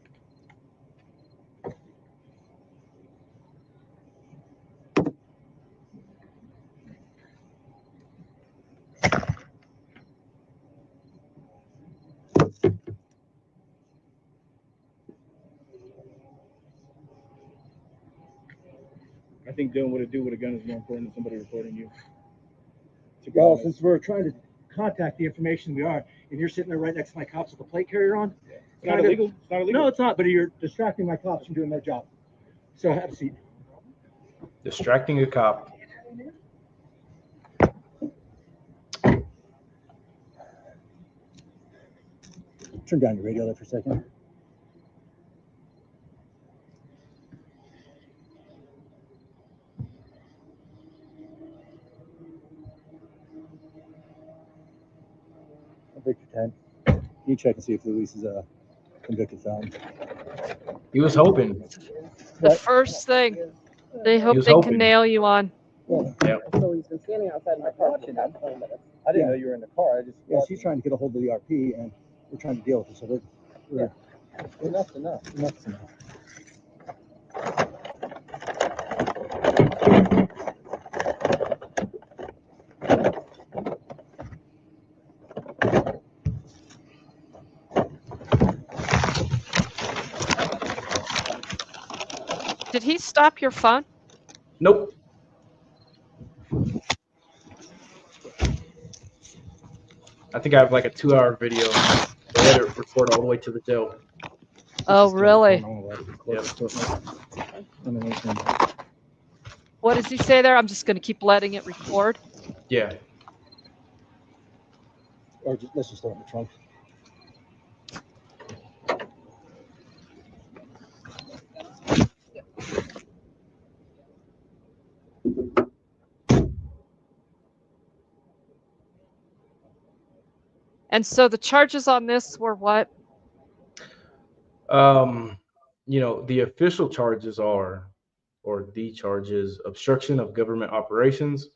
I think dealing with a dude with a gun is more important than somebody recording you. To be Well, honest. since we're trying to contact the information we are, and you're sitting there right next to my cops with the plate carrier on. It's not illegal. It's not illegal. No, it's not. But you're distracting my cops from doing their job. So have a seat. Distracting a cop. Turn down your radio there for a second. Victor 10. Can you check and see if Luis is a convicted felon? He was hoping. the What? first thing they hope was they hoping. can nail you on. Yeah. So he's been standing outside my car for about 20 minutes. I didn't know you were in the car. I just. Yeah, she's trying to get a hold of the RP, and we're trying to deal with it. So we're Enough's enough. enough's enough. Did he stop your phone? Nope. I think I have like a 2-hour video. They had it record all the way to the jail. Oh, really? Yep. What does he say there? I'm just going to keep letting it record. Yeah. Or let's just throw it in the trunk. And so the charges on this were what? The official charges are, or the charges, obstruction of government operations.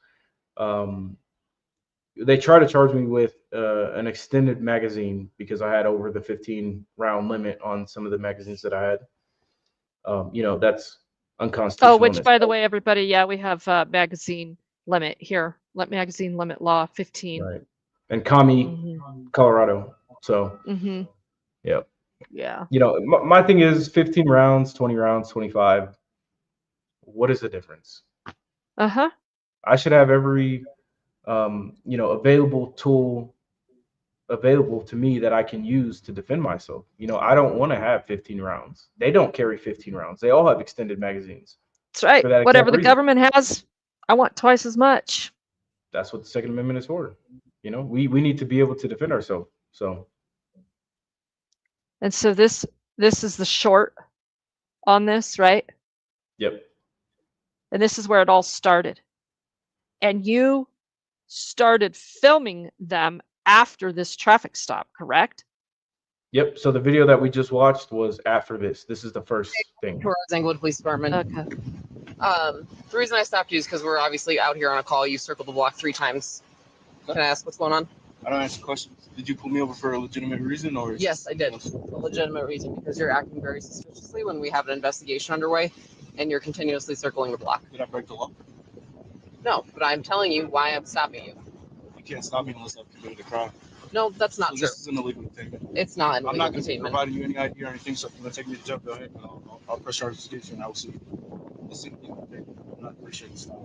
They try to charge me with an extended magazine because I had over the 15-round limit on some of the magazines that I had. That's unconstitutional. Oh, which, by the way, everybody, yeah, we have magazine limit here. Magazine limit law 15. Right. And Kami, Mhm. Colorado. So, Mhm. yeah. Yeah. My thing is 15 rounds, 20 rounds, 25. What is the difference? Uh-huh. I should have every, available tool available to me that I can use to defend myself. I don't want to have 15 rounds. They don't carry 15 rounds. They all have extended magazines. That's right. For that exact Whatever the reason. government has, I want twice as much. That's what the Second Amendment is for. We need to be able to defend ourselves. So, And so this is the short on this, right? Yep. And this is where it all started. And you started filming them after this traffic stop, correct? Yep. So the video that we just watched was after this. This is the first thing. Towards Englewood Police Department. Okay. The reason I stopped you is because we're obviously out here on a call. You circled the block 3 times. Can I ask what's going on? I don't answer questions. Did you pull me over for a legitimate reason, or? Yes, I did. A legitimate reason, because you're acting very suspiciously when we have an investigation underway, and you're continuously circling the block. Did I break the law? No, but I'm telling you why I'm stopping you. You can't stop me unless I've committed a crime. No, that's not So true. This is an illegal detainment. It's not an I'm illegal not going to be detainment. providing you any ID or anything, so if you want to take me to jail, go ahead. And I'll press charges against you, and I will see you. I'm not appreciate the stop.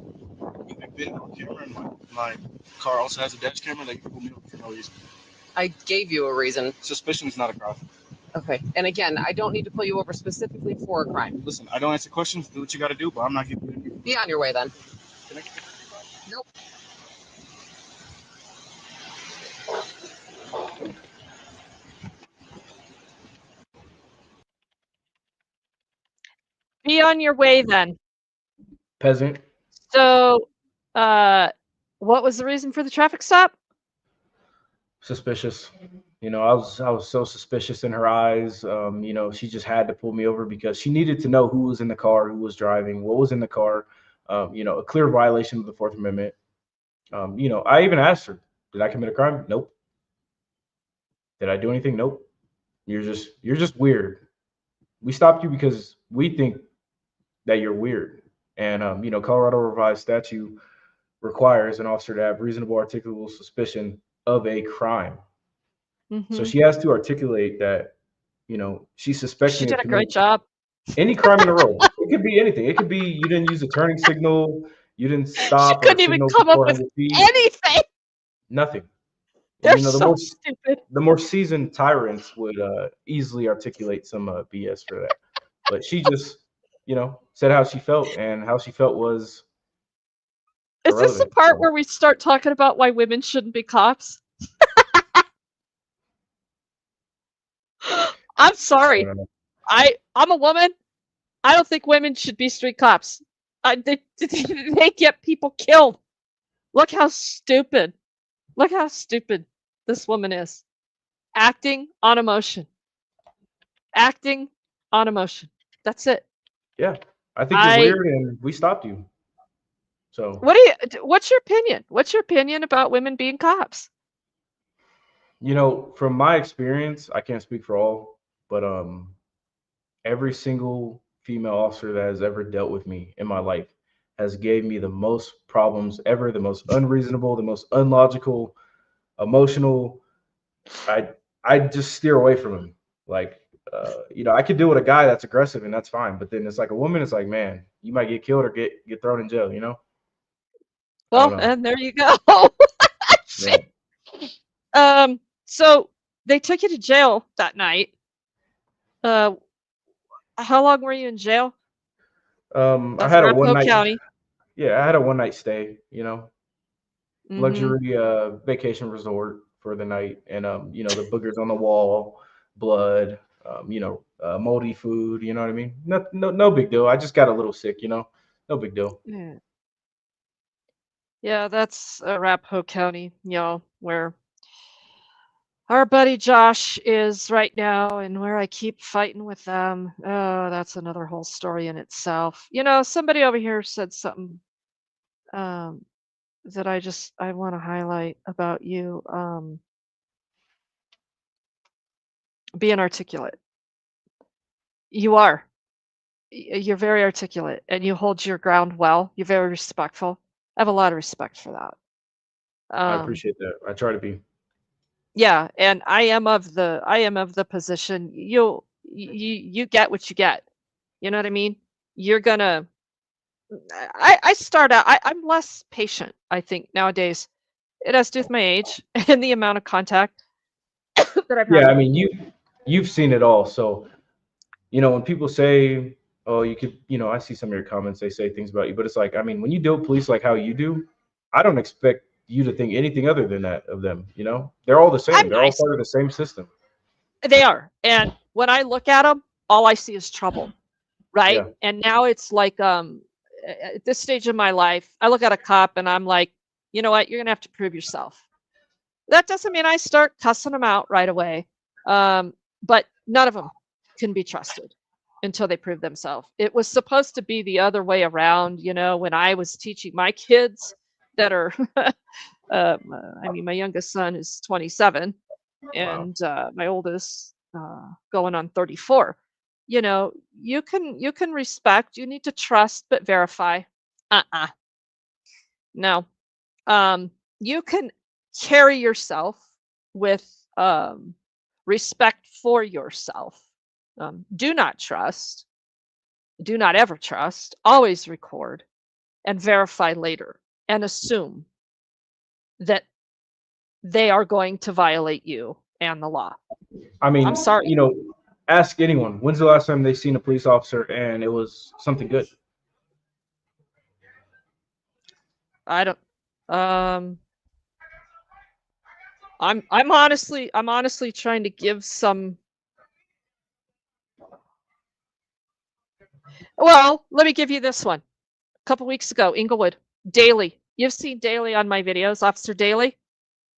You can fit it on camera, and my car also has a dash camera that you can pull me over for no reason. I gave you a reason. Suspicion is not a crime. Okay. And again, I don't need to pull you over specifically for a crime. Listen, I don't answer questions. Do what you got to do, but I'm not giving you any. Be on your way then. Can I get the Nope. Be on your way then. Peasant. So, what was the reason for the traffic stop? Suspicious. You know, I was so suspicious in her eyes. You know, she just had to pull me over because she needed to know who was in the car, who was driving, what was in the car. You know, a clear violation of the Fourth Amendment. You know, I even asked her, did I commit a crime? Nope. Did I do anything? Nope. You're just weird. We stopped you because we think that you're weird. And you know, Colorado revised statute requires an officer to have reasonable articulable suspicion of a crime. So she has to articulate that, you know, she's suspecting. She did a great job. Any crime in a row. It could be anything. It could be you didn't use a turning signal, you didn't stop. She couldn't even come up with anything. Nothing. They're You know, so stupid. The more seasoned tyrants would easily articulate some BS for that. But she just, you know, said how she felt, and how she felt was Is this the irrelevant. part where we start talking about why women shouldn't be cops? I'm sorry. I'm a woman. I don't think women should be street cops. They get people killed. Look how stupid. Look how stupid this woman is. Acting on emotion. Acting on emotion. That's it. Yeah. I think you're weird, and we stopped you. So what's your opinion? What's your opinion about women being cops? You know, from my experience, I can't speak for all, but every single female officer that has ever dealt with me in my life has gave me the most problems ever, the most unreasonable, the most unlogical, emotional. I just steer away from them. Like, you know, I could deal with a guy that's aggressive and that's fine, but then it's like a woman, it's like, man, you might get killed or get thrown in jail, you know? Well, and there you go. Yeah. So they took you to jail that night. How long were you in jail? I had a one night. County. Yeah, I had a one night stay, you know, luxury vacation resort for the night, and you know, the boogers on the wall, blood, you know, moldy food, you know what I mean? No big deal. I just got a little sick, you know, no big deal. Yeah, that's Arapahoe County, you know, where our buddy Josh is right now, and where I keep fighting with them. Oh, that's another whole story in itself. You know, somebody over here said something that I want to highlight about you being articulate. You are. You're very articulate, and you hold your ground well. You're very respectful. I have a lot of respect for that. I appreciate that. I try to be. Yeah, and I am of the position you get what you get. You know what I mean? You're gonna. I start out. I'm less patient. I think nowadays, it has to do with my age and the amount of contact that I've had. Yeah, I mean, you've seen it all. So, you know, when people say, "Oh, you could," you know, I see some of your comments. They say things about you, but it's like, I mean, when you deal with police like how you do, I don't expect you to think anything other than that of them. You know, they're all the same. They're all part of the same system. They are, and when I look at them, all I see is trouble. right? Yeah. And now it's like at this stage of my life, I look at a cop and I'm like, you know what, you're gonna have to prove yourself. That doesn't mean I start cussing them out right away, but none of them can be trusted until they prove themselves. It was supposed to be the other way around, you know, when I was teaching my kids that are I mean, my youngest son is 27 Wow. and my oldest going on 34. You know, you can respect, you need to trust but verify. Uh-uh. No. You can carry yourself with respect for yourself. Do not trust, do not ever trust, always record and verify later and assume that they are going to violate you and the law. I mean, I'm sorry. you know, ask anyone, when's the last time they seen a police officer and it was something good? I don't I'm honestly trying to give some. Well, let me give you this one. A couple weeks ago, Englewood, Daly. You've seen Daly on my videos, Officer Daly.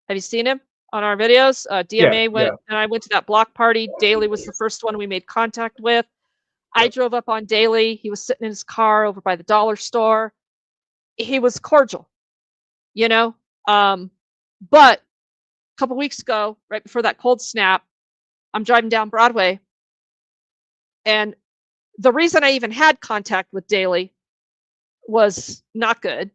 Have you seen him on our videos? DMA Yeah, went, and I went to that block party. Daly was the first one we made contact with. I drove up on Daly. He was sitting in his car over by the dollar store. He was cordial, you know. But a couple weeks ago, right before that cold snap, I'm driving down Broadway, and the reason I even had contact with Daly was not good.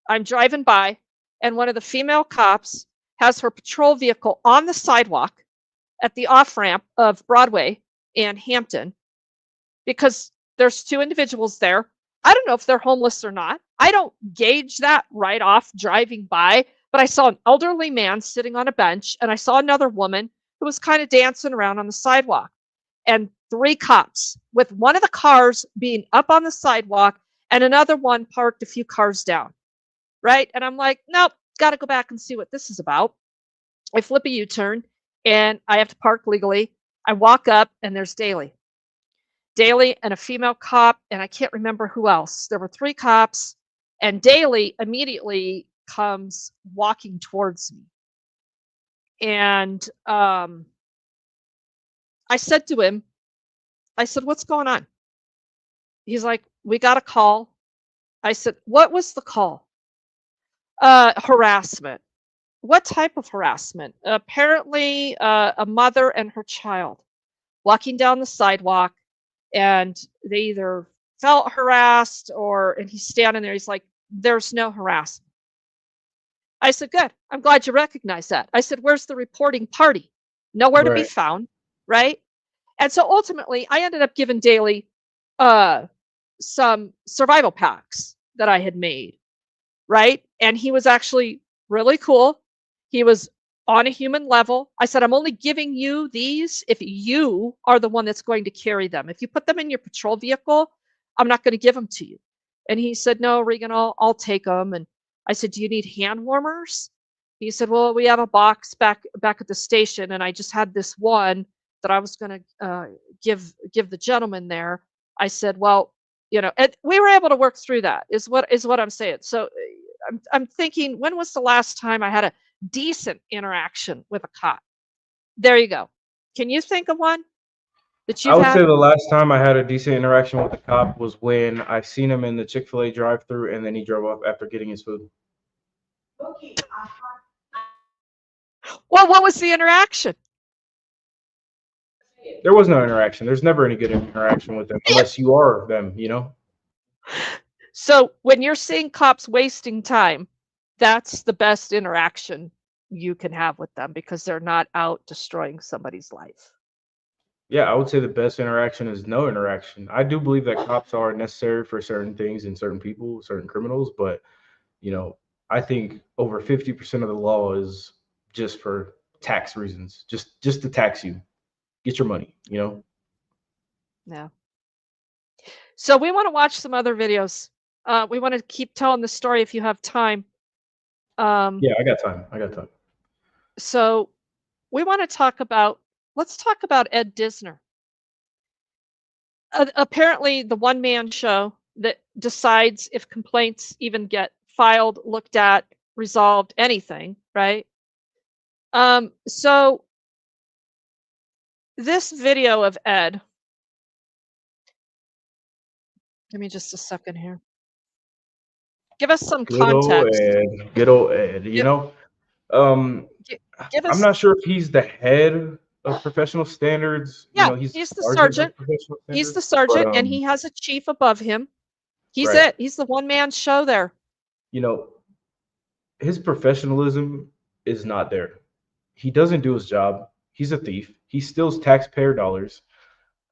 I'm driving by, and one of the female cops has her patrol vehicle on the sidewalk at the off ramp of Broadway and Hampton because there's two individuals there. I don't know if they're homeless or not. I don't gauge that right off driving by, but I saw an elderly man sitting on a bench, and I saw another woman who was kind of dancing around on the sidewalk. And three cops, with one of the cars being up on the sidewalk and another one parked a few cars down. Right. And I'm like, nope, got to go back and see what this is about. I flip a U turn and I have to park legally. I walk up and there's Daly. Daly and a female cop, and I can't remember who else. There were three cops, and Daly immediately comes walking towards me. And I said to him, I said, what's going on? He's like, we got a call. I said, what was the call? Harassment. What type of harassment? Apparently, a mother and her child walking down the sidewalk, and they either felt harassed and he's standing there. He's like, there's no harassment. I said, good. I'm glad you recognize that. I said, where's the reporting party? Nowhere to be Right. found. Right. And so ultimately, I ended up giving Daly some survival packs that I had made. Right. And he was actually really cool. He was on a human level. I said, I'm only giving you these if you are the one that's going to carry them. If you put them in your patrol vehicle, I'm not going to give them to you. And he said, no, Regan, I'll take them. And I said, do you need hand warmers? He said, well, we have a box back at the station, and I just had this one that I was going to give the gentleman there. I said, well, you know, and we were able to work through that. Is what I'm saying. So I'm thinking, when was the last time I had a decent interaction with a cop? There you go. Can you think of one that I you've would say had? the last time I had a decent interaction with a cop was when I seen him in the Chick-fil-A drive-thru and then he drove off after getting his food. Well, what was the interaction? There was no interaction. There's never any good interaction with them unless you are them, you know? So when you're seeing cops wasting time, that's the best interaction you can have with them because they're not out destroying somebody's life. Yeah, I would say the best interaction is no interaction. I do believe that cops are necessary for certain things and certain people, certain criminals, but you know, I think over 50% of the law is just for tax reasons, just to tax you, get your money, you know? Yeah. So we want to watch some other videos. We want to keep telling the story if you have time. Yeah, I got time. I got time. So we want to let's talk about Ed Disner. apparently the one-man show that decides if complaints even get filed, looked at, resolved, anything, right? So this video of Ed, give me just a second here. Give us some Good old context. Ed. Good old Ed. You Give, know, um, give I'm us, not sure if he's the head of professional standards. You yeah, know, he's he's the sergeant of sergeant. professional He's the standards. But sergeant, and he has a chief above him. He's right. it. He's the one-man show there. You know, his professionalism is not there. He doesn't do his job. He's a thief. He steals taxpayer dollars.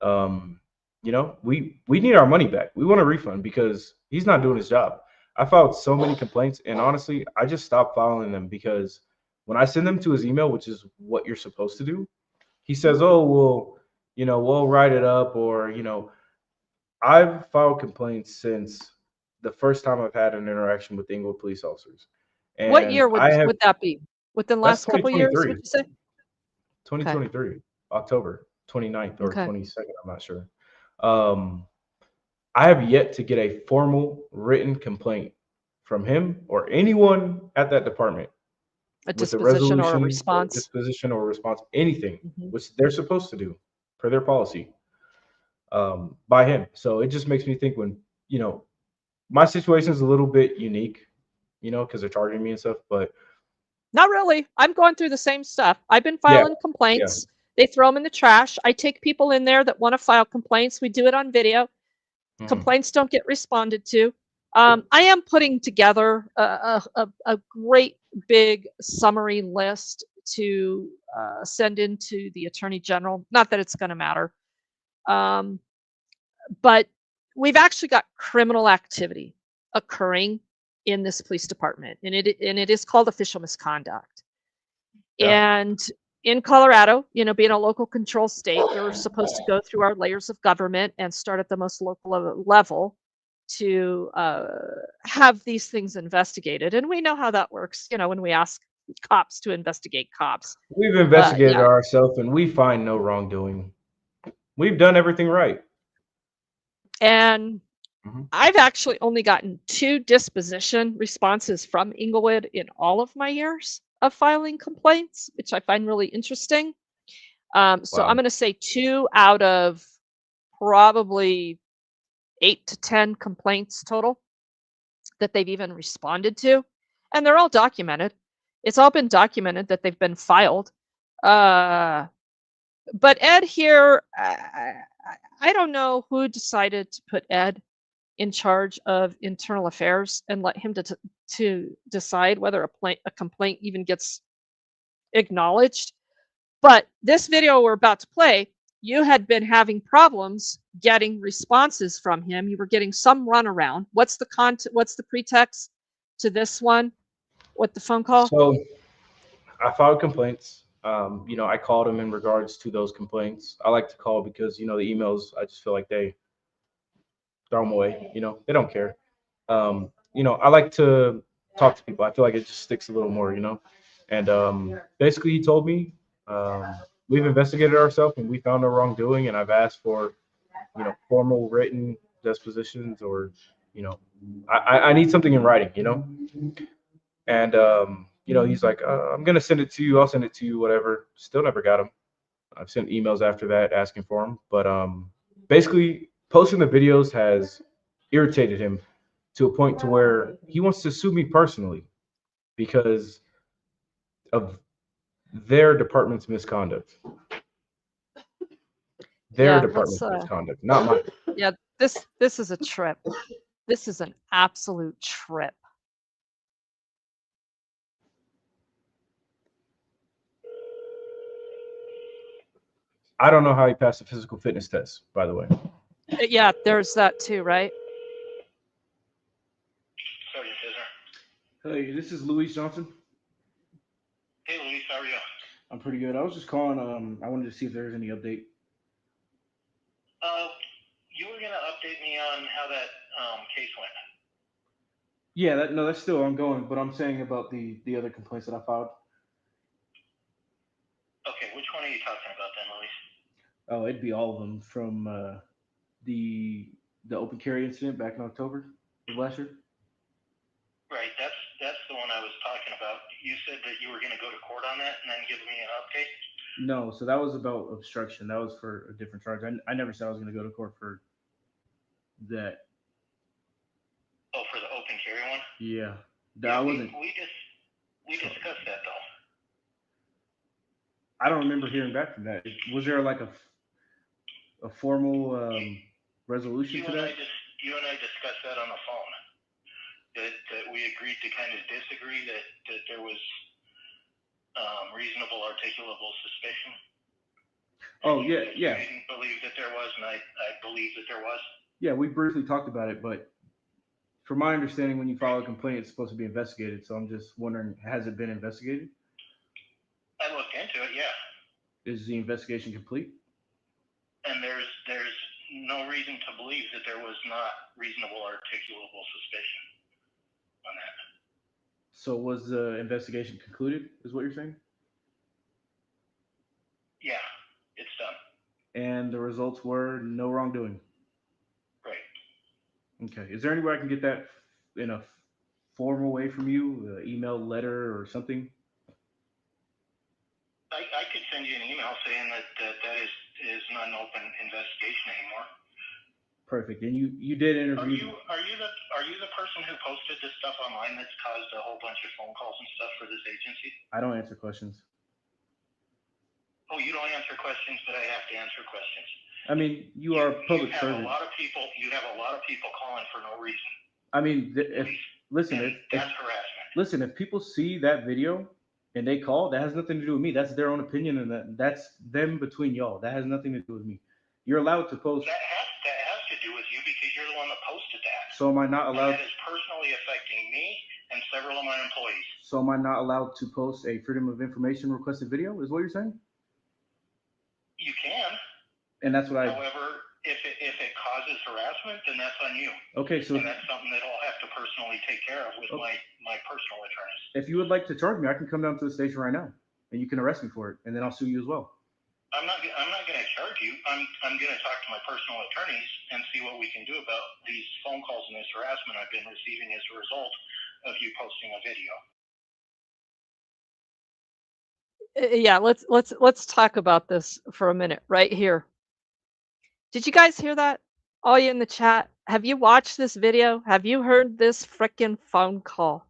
Um, you know, we need our money back. We want a refund because he's not doing his job. I filed so many complaints, and honestly, I just stopped filing them because when I send them to his email, which is what you're supposed to do, he says, "Oh, well, you know, we'll write it up," or you know, I've filed complaints since the first time I've had an interaction with Englewood police officers, What year and I have would that be? Within the that's last couple years, would 2023. you say? Okay. 2023, October 29th or Okay. 22nd, I'm not sure. Um, I have yet to get a formal written complaint from him or anyone at that department A with a disposition or a resolution or response. disposition or response, anything, Mhm. which they're supposed to do per their policy by him. So it just makes me think when, you know, my situation is a little bit unique, you know, because they're charging me and stuff, but Not really. I'm going through the same stuff. I've been yeah, filing yeah. complaints. They throw them in the trash. I take people in there that want to file complaints. We do it on video. Mhm. Complaints don't get responded to. I am putting together a great big summary list to send into the Attorney General. Not that it's going to matter. Um, but we've actually got criminal activity occurring in this police department, and it is called official misconduct. Yeah. And in Colorado, you know, being a local control state, we're supposed to go through our layers of government and start at the most local level to have these things investigated. And we know how that works, you know, when we ask cops to investigate cops. We've investigated Yeah. ourselves and we find no wrongdoing. We've done everything right. And Mhm. I've actually only gotten 2 disposition responses from Englewood in all of my years of filing complaints, which I find really interesting. So I'm Wow. going to say 2 out of probably 8 to 10 complaints total that they've even responded to. And they're all documented. It's all been documented that they've been filed. But Ed here, I don't know who decided to put Ed in charge of internal affairs and let him to decide whether a complaint even gets acknowledged. But this video we're about to play, you had been having problems getting responses from him. You were getting some runaround. What's the pretext to this one with the phone call? So I filed complaints. You know, I called him in regards to those complaints. I like to call because, you know, the emails, I just feel like they throw them away. You know, they don't care. You know, I like to talk to people. I feel like it just sticks a little more, you know. And basically, he told me we've investigated ourselves and we found no wrongdoing. And I've asked for, you know, formal written dispositions or, you know, I need something in writing, you know. And you know, he's like, I'm gonna send it to you. I'll send it to you. Whatever. Still never got him. I've sent emails after that asking for him, but basically, posting the videos has irritated him to a point to where he wants to sue me personally because of their department's misconduct. Their Yeah, let's department's misconduct, not mine. yeah, this is a trip. This is an absolute trip. I don't know how he passed the physical fitness test, by the way. Yeah, there's that too, right? Hey, this is Luis Johnson. Hey, Luis, how are you? I'm pretty good. I was just calling. I wanted to see if there's any update. You were gonna update me on how that case went. Yeah, that's still ongoing. But I'm saying about the other complaints that I filed. Okay, which one are you talking about then, Luis? Oh, it'd be all of them from the open carry incident back in October of last year? Right, that's the one I was talking about. You said that you were going to go to court on that and then give me an update? No, so that was about obstruction. That was for a different charge. I never said I was going to go to court for that. Oh, for the open carry one? Yeah, Yeah, I wasn't. We discussed that though. I don't remember hearing back from that. Was there like a formal resolution to that? You and I discussed that on the phone. That we agreed to kind of disagree that there was reasonable articulable suspicion. Oh yeah, yeah. You didn't believe that there was, and I believe that there was. Yeah, we briefly talked about it, but from my understanding, when you file a complaint, it's supposed to be investigated. So I'm just wondering, has it been investigated? I looked into it, yeah. Is the investigation complete? And there's no reason to believe that there was not reasonable articulable suspicion on that. So was the investigation concluded, is what you're saying? Yeah, it's done. And the results were no wrongdoing. Right. Okay. Is there any way I can get that in a formal way from you, email, letter, or something? I could send you an email saying that is not an open investigation anymore. Perfect. And you did interview. Are you the person who posted this stuff online that's caused a whole bunch of phone calls and stuff for this agency? I don't answer questions. Oh, you don't answer questions, but I have to answer questions. I mean, you are a public servant. You have a lot of people calling for no reason. I mean, listen, that's harassment. Listen, if people see that video and they call, that has nothing to do with me. That's their own opinion, and that's them between y'all. That has nothing to do with me. You're allowed to post. That has to do with you because you're the one that posted that. So am I not allowed? And that is personally affecting me and several of my employees. So am I not allowed to post a Freedom of Information requested video? Is what you're saying? You can. And that's what However, if it causes harassment, then that's on you. Okay, so. And that's something that I'll have to personally take care of with my personal attorneys. If you would like to charge me, I can come down to the station right now, and you can arrest me for it, and then I'll sue you as well. I'm not going to charge you. I'm going to talk to my personal attorneys and see what we can do about these phone calls and this harassment I've been receiving as a result of you posting a video. Yeah, let's talk about this for a minute right here. Did you guys hear that? All you in the chat, have you watched this video? Have you heard this frickin' phone call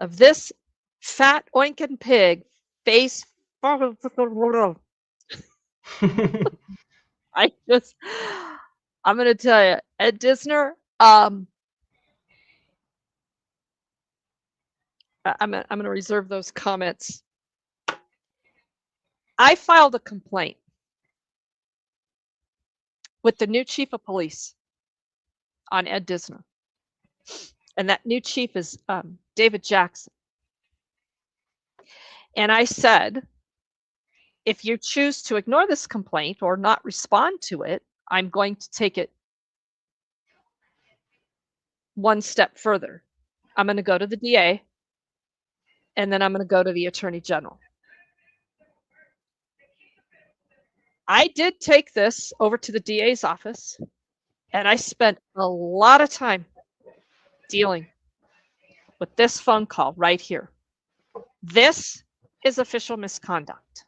of this fat oinkin' pig face? I'm gonna tell you, Ed Disner. I'm gonna reserve those comments. I filed a complaint with the new chief of police on Ed Disner, and that new chief is David Jackson. And I said, if you choose to ignore this complaint or not respond to it, I'm going to take it one step further. I'm going to go to the DA, and then I'm going to go to the Attorney General. I did take this over to the DA's office, and I spent a lot of time dealing with this phone call right here. This is official misconduct.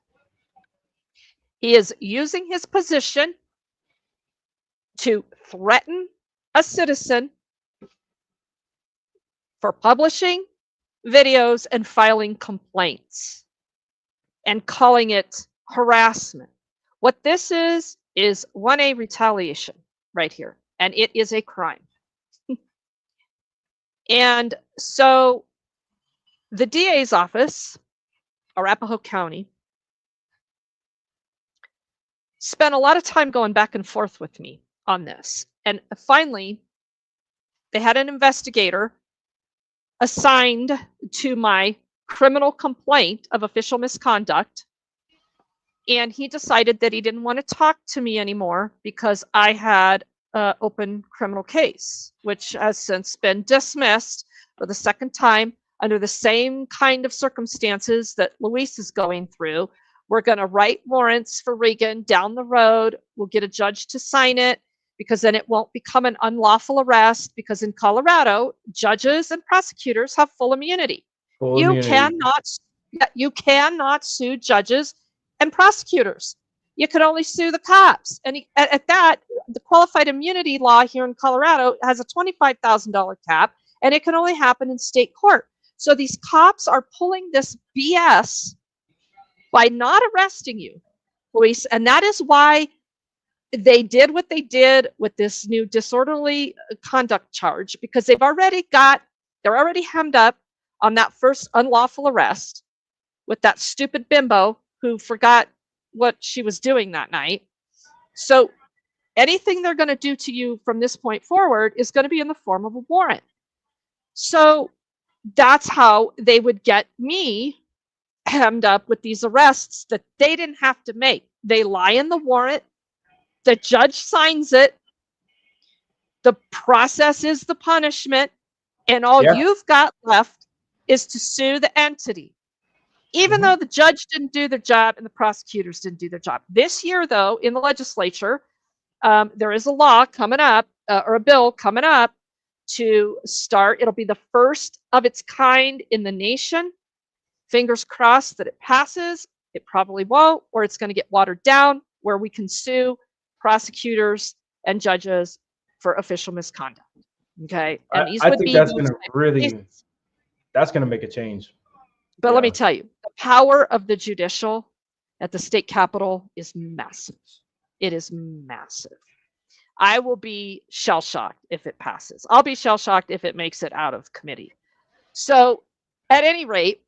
He is using his position to threaten a citizen for publishing videos and filing complaints and calling it harassment. What this is 1A retaliation right here, and it is a crime. And so the DA's office, Arapahoe County, spent a lot of time going back and forth with me on this. And finally, they had an investigator assigned to my criminal complaint of official misconduct. And he decided that he didn't want to talk to me anymore because I had an open criminal case, which has since been dismissed for the second time under the same kind of circumstances that Luis is going through, We're going to write warrants for Regan down the road. We'll get a judge to sign it because then it won't become an unlawful arrest, because in Colorado, judges and prosecutors have full immunity. Full You immunity. cannot sue judges and prosecutors. You can only sue the cops. And at that, the qualified immunity law here in Colorado has a $25,000 cap, and it can only happen in state court. So these cops are pulling this BS by not arresting you, Luis, and that is why they did what they did with this new disorderly conduct charge, because they're already hemmed up on that first unlawful arrest with that stupid bimbo who forgot what she was doing that night. So anything they're going to do to you from this point forward is going to be in the form of a warrant. So that's how they would get me hemmed up with these arrests that they didn't have to make. They lie in the warrant. The judge signs it. The process is the punishment. And all you've got left is to sue the entity. Even though the judge didn't do their job and the prosecutors didn't do their job. This year, though, in the legislature, there is a law coming up, or a bill coming up to start. It'll be the first of its kind in the nation. Fingers crossed that it passes. It probably won't, or it's going to get watered down, where we can sue prosecutors and judges for official misconduct. Okay, and these I would think be that's those going to cases. that's going to make a change. But let me tell you, the power of the judicial at the state capitol is massive. It is massive. I will be shell-shocked if it passes. I'll be shell-shocked if it makes it out of committee. So at any rate,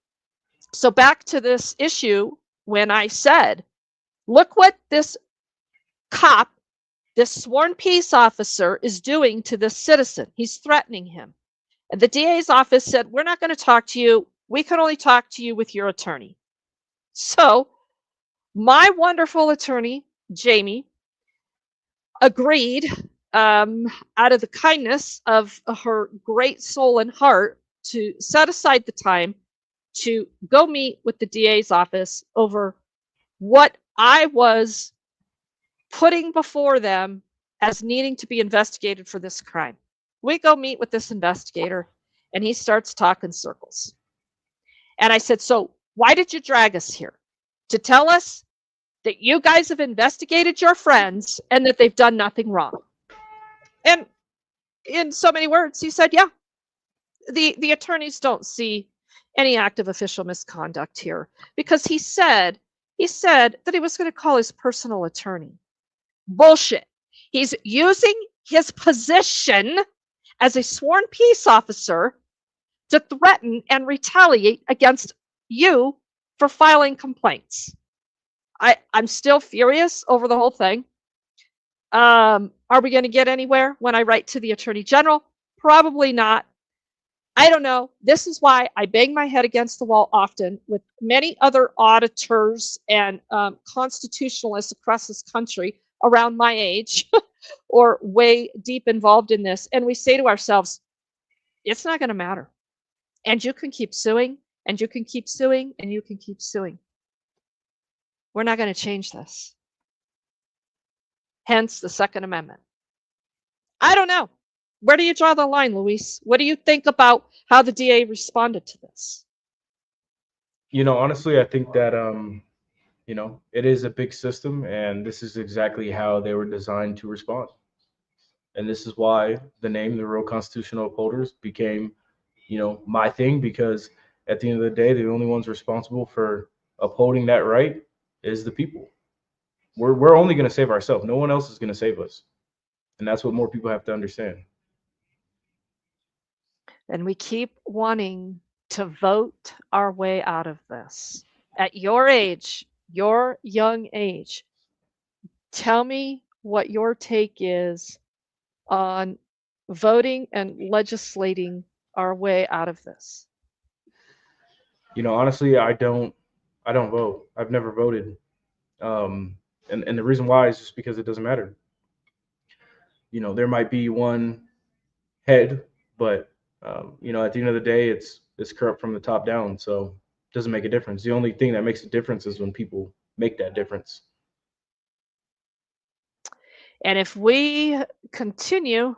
so back to this issue, when I said, look what this cop, this sworn peace officer, is doing to this citizen. He's threatening him. And the DA's office said, we're not going to talk to you. We can only talk to you with your attorney. So my wonderful attorney, Jamie, agreed, out of the kindness of her great soul and heart, to set aside the time to go meet with the DA's office over what I was putting before them as needing to be investigated for this crime. We go meet with this investigator, and he starts talking circles. And I said, so why did you drag us here? To tell us that you guys have investigated your friends and that they've done nothing wrong. And in so many words, he said, yeah, the attorneys don't see any act of official misconduct here, because he said that he was going to call his personal attorney. Bullshit. He's using his position as a sworn peace officer to threaten and retaliate against you for filing complaints. I'm still furious over the whole thing. Are we going to get anywhere when I write to the Attorney General? Probably not. I don't know. This is why I bang my head against the wall often with many other auditors and constitutionalists across this country around my age or way deep involved in this. And we say to ourselves, it's not going to matter. And you can keep suing, and you can keep suing, and you can keep suing. We're not going to change this. Hence the Second Amendment. I don't know. Where do you draw the line, Luis? What do you think about how the DA responded to this? Honestly, I think that, it is a big system, and this is exactly how they were designed to respond. And this is why the name, the Real Constitutional Upholders, became, my thing, because at the end of the day, the only ones responsible for upholding that right is the people. We're only going to save ourselves. No one else is going to save us. And that's what more people have to understand. And we keep wanting to vote our way out of this. At your age, your young age, tell me what your take is on voting and legislating our way out of this. Honestly, I don't vote. I've never voted. And the reason why is just because it doesn't matter. There might be one head, but at the end of the day, it's corrupt from the top down. So doesn't make a difference. The only thing that makes a difference is when people make that difference. And if we continue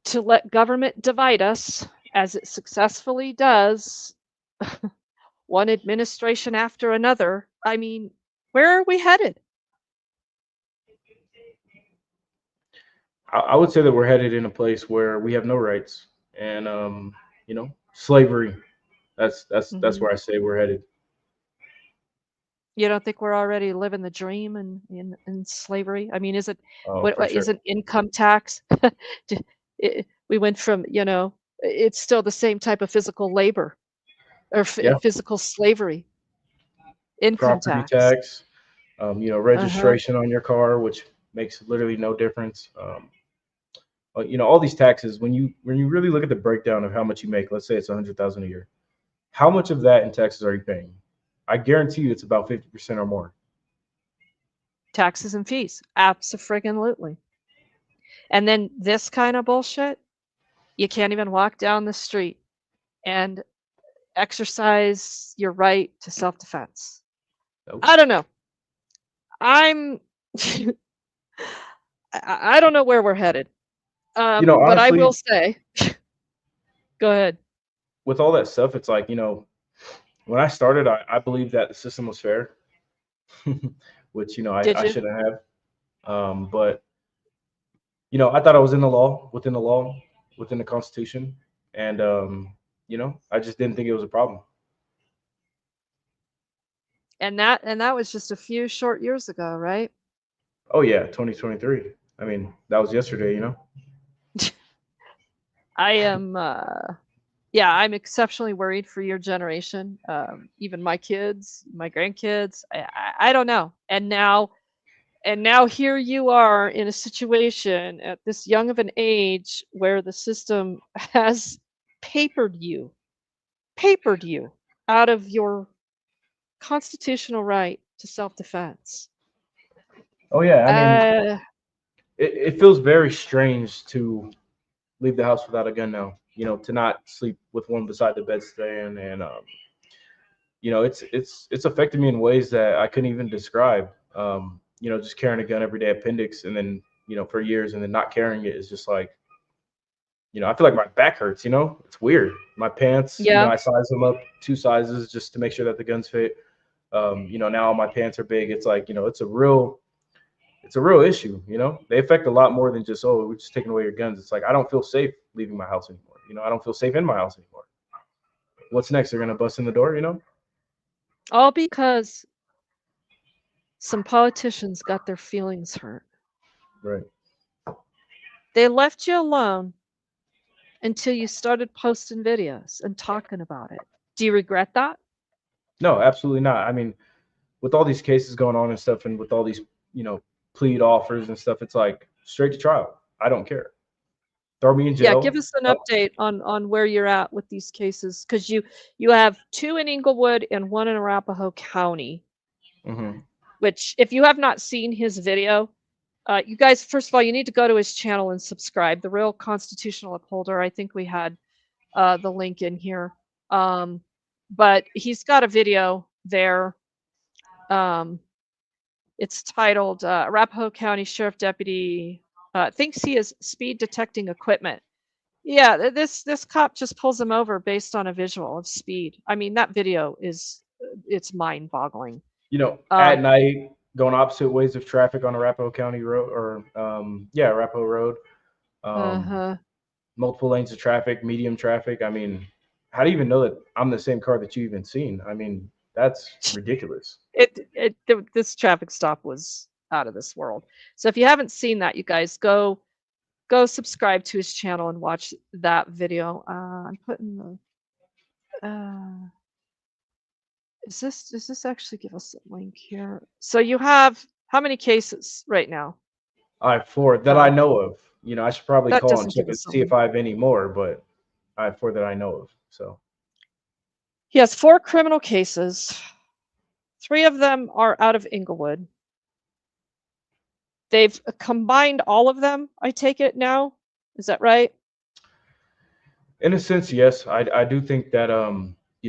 to let government divide us, as it successfully does, one administration after another, I mean, where are we headed? I would say that we're headed in a place where we have no rights, and slavery. That's where I say we're headed. You don't think we're already living the dream in slavery? I mean, is it Oh, for what sure. isn't income tax? We went from, it's still the same type of physical labor or Yeah, physical slavery, income property tax. tax, registration on your car, which makes literally no difference. All these taxes. When you really look at the breakdown of how much you make, let's say it's 100,000 a year, how much of that in taxes are you paying? I guarantee you, it's about 50% or more. Taxes and fees, abso-friggin-lutely. And then this kind of bullshit, you can't even walk down the street and exercise your right to self-defense. Nope. I don't know. I'm I don't know where we're headed. But I Honestly, will say, go ahead. with all that stuff, it's like, when I started, I believed that the system was fair, which, Did I you? shouldn't have. But, I thought I was in the law, within the Constitution. And, I just didn't think it was a problem. And that was just a few short years ago, right? Oh, yeah, 2023. I mean, that was yesterday. I am I'm exceptionally worried for your generation. Even my kids, my grandkids. I don't know. And now here you are in a situation at this young of an age where the system has papered you out of your constitutional right to self-defense. Oh, yeah. I mean, Uh, it feels very strange to leave the house without a gun now, to not sleep with one beside the bedstand. And, it's affected me in ways that I couldn't even describe. Just carrying a gun every day appendix, and then, for years, and then not carrying it is just like, I feel like my back hurts, it's weird. My pants, yeah. I size them up 2 sizes just to make sure that the guns fit. Now my pants are big. It's like, it's a real issue. They affect a lot more than just, oh, we're just taking away your guns. It's like, I don't feel safe leaving my house anymore. I don't feel safe in my house anymore. What's next? They're going to bust in the door, All because some politicians got their feelings hurt. Right. They left you alone until you started posting videos and talking about it. Do you regret that? No, absolutely not. I mean, with all these cases going on and stuff, and with all these, plead offers and stuff, it's like straight to trial. I don't care. Throw me in Yeah, jail. give us an update on where you're at with these cases, because you have 2 in Englewood and 1 in Arapahoe County. Mm-hmm. Which, if you have not seen his video, you guys, first of all, you need to go to his channel and subscribe. The Real Constitutional Upholder. I think we had the link in here. But he's got a video there. It's titled Arapahoe County Sheriff Deputy thinks he is speed detecting equipment. Yeah, this cop just pulls him over based on a visual of speed. I mean, that video it's mind-boggling. At night, going opposite ways of traffic on Arapahoe County Road, or Arapahoe Road. Multiple lanes of traffic, medium traffic. I mean, how do you even know that I'm the same car that you even seen? I mean, that's ridiculous. This traffic stop was out of this world. So if you haven't seen that, you guys go subscribe to his channel and watch that video. I'm putting the does this actually give us a link here? So you have how many cases right now? I have 4 that I know of. I should probably That call and doesn't check give and us a see if link. I have any more, but I have 4 that I know of. So He has 4 criminal cases. 3 of them are out of Englewood. They've combined all of them, I take it now. Is that right? in a sense, yes. I do think that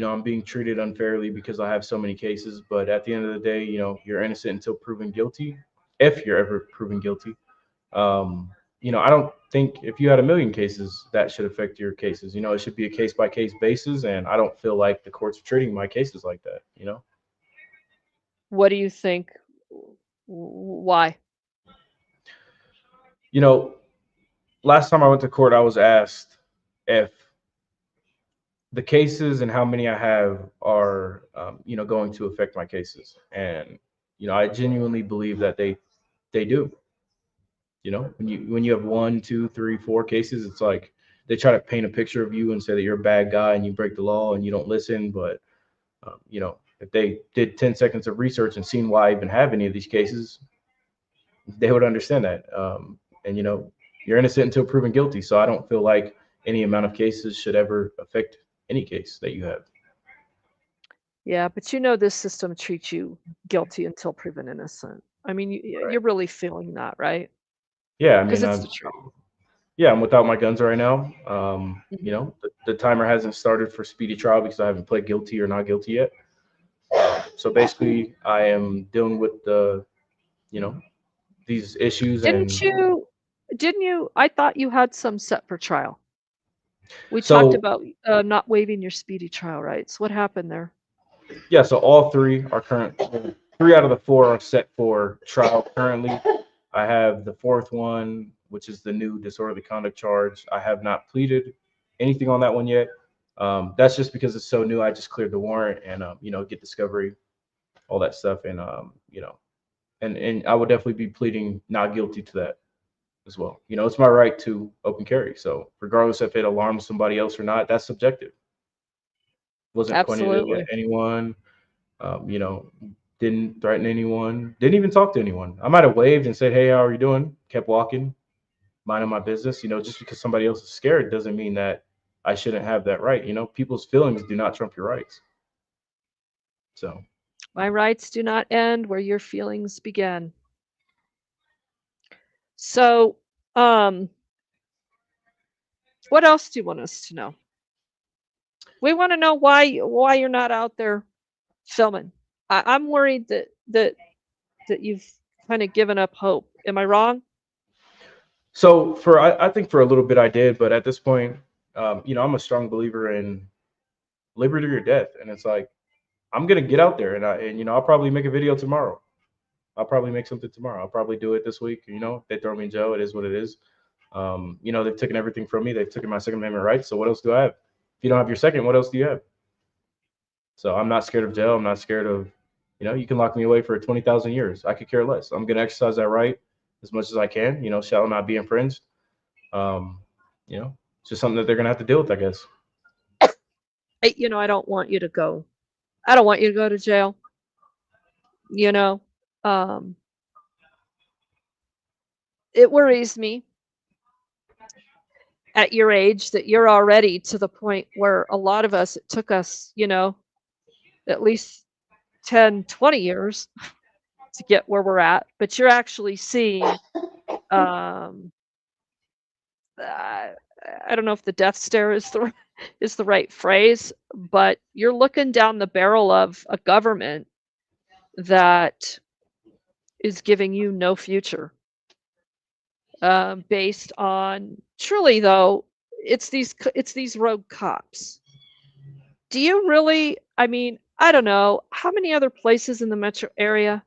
I'm being treated unfairly because I have so many cases. But at the end of the day, you're innocent until proven guilty, if you're ever proven guilty. Um, I don't think if you had a million cases, that should affect your cases. It should be a case by case basis, and I don't feel like the courts are treating my cases like that. What do you think? Why? Last time I went to court, I was asked if the cases and how many I have are, going to affect my cases, and I genuinely believe that they do. When you have one, two, three, four cases, it's like they try to paint a picture of you and say that you're a bad guy and you break the law and you don't listen. But if they did 10 seconds of research and seen why I even have any of these cases, they would understand that. And you're innocent until proven guilty. So I don't feel like any amount of cases should ever affect any case that you have. Yeah, but this system treats you guilty until proven innocent. I mean, Right. you're really feeling that, right? Yeah, I Because mean, it's the truth. yeah, I'm without my guns right now. Mhm. The timer hasn't started for speedy trial because I haven't pled guilty or not guilty yet. So basically, I am dealing with you know, these issues, Didn't and you? Didn't you? I thought you had some set for trial. We talked so about not waiving your speedy trial rights. What happened there? yeah, so all three are current. 3 out of the 4 are set for trial currently. I have the fourth one, which is the new disorderly conduct charge. I have not pleaded anything on that one yet. That's just because it's so new. I just cleared the warrant and get discovery, all that stuff, and and I would definitely be pleading not guilty to that as well. It's my right to open carry. So regardless if it alarms somebody else or not, that's subjective. Wasn't pointing at Absolutely. anyone. You know, didn't threaten anyone. Didn't even talk to anyone. I might have waved and said, "Hey, how are you doing?" Kept walking, minding my business. Just because somebody else is scared doesn't mean that I shouldn't have that right. People's feelings do not trump your rights. So My rights do not end where your feelings begin. So, what else do you want us to know? We want to know why you're not out there filming. I'm worried that you've kind of given up hope. Am I wrong? So I think for a little bit I did, but at this point, I'm a strong believer in liberty or death, and it's like I'm gonna get out there, and I'll probably make a video tomorrow. I'll probably make something tomorrow. I'll probably do it this week. If they throw me in jail, it is what it is. They've taken everything from me. They've taken my Second Amendment rights. So what else do I have? If you don't have your second, what else do you have? So I'm not scared of jail. I'm not scared of, you can lock me away for 20,000 years. I could care less. I'm going to exercise that right as much as I can. Shall not be infringed. Um, it's just something that they're going to have to deal with, I guess. I don't want you to go. I don't want you to go to jail. It worries me at your age that you're already to the point where a lot of us, it took us, at least 10, 20 years to get where we're at, but you're actually seeing, I don't know if the death stare is the right phrase, but you're looking down the barrel of a government that is giving you no future. Based on truly though, it's these rogue cops. Do you really? I mean, I don't know how many other places in the metro area.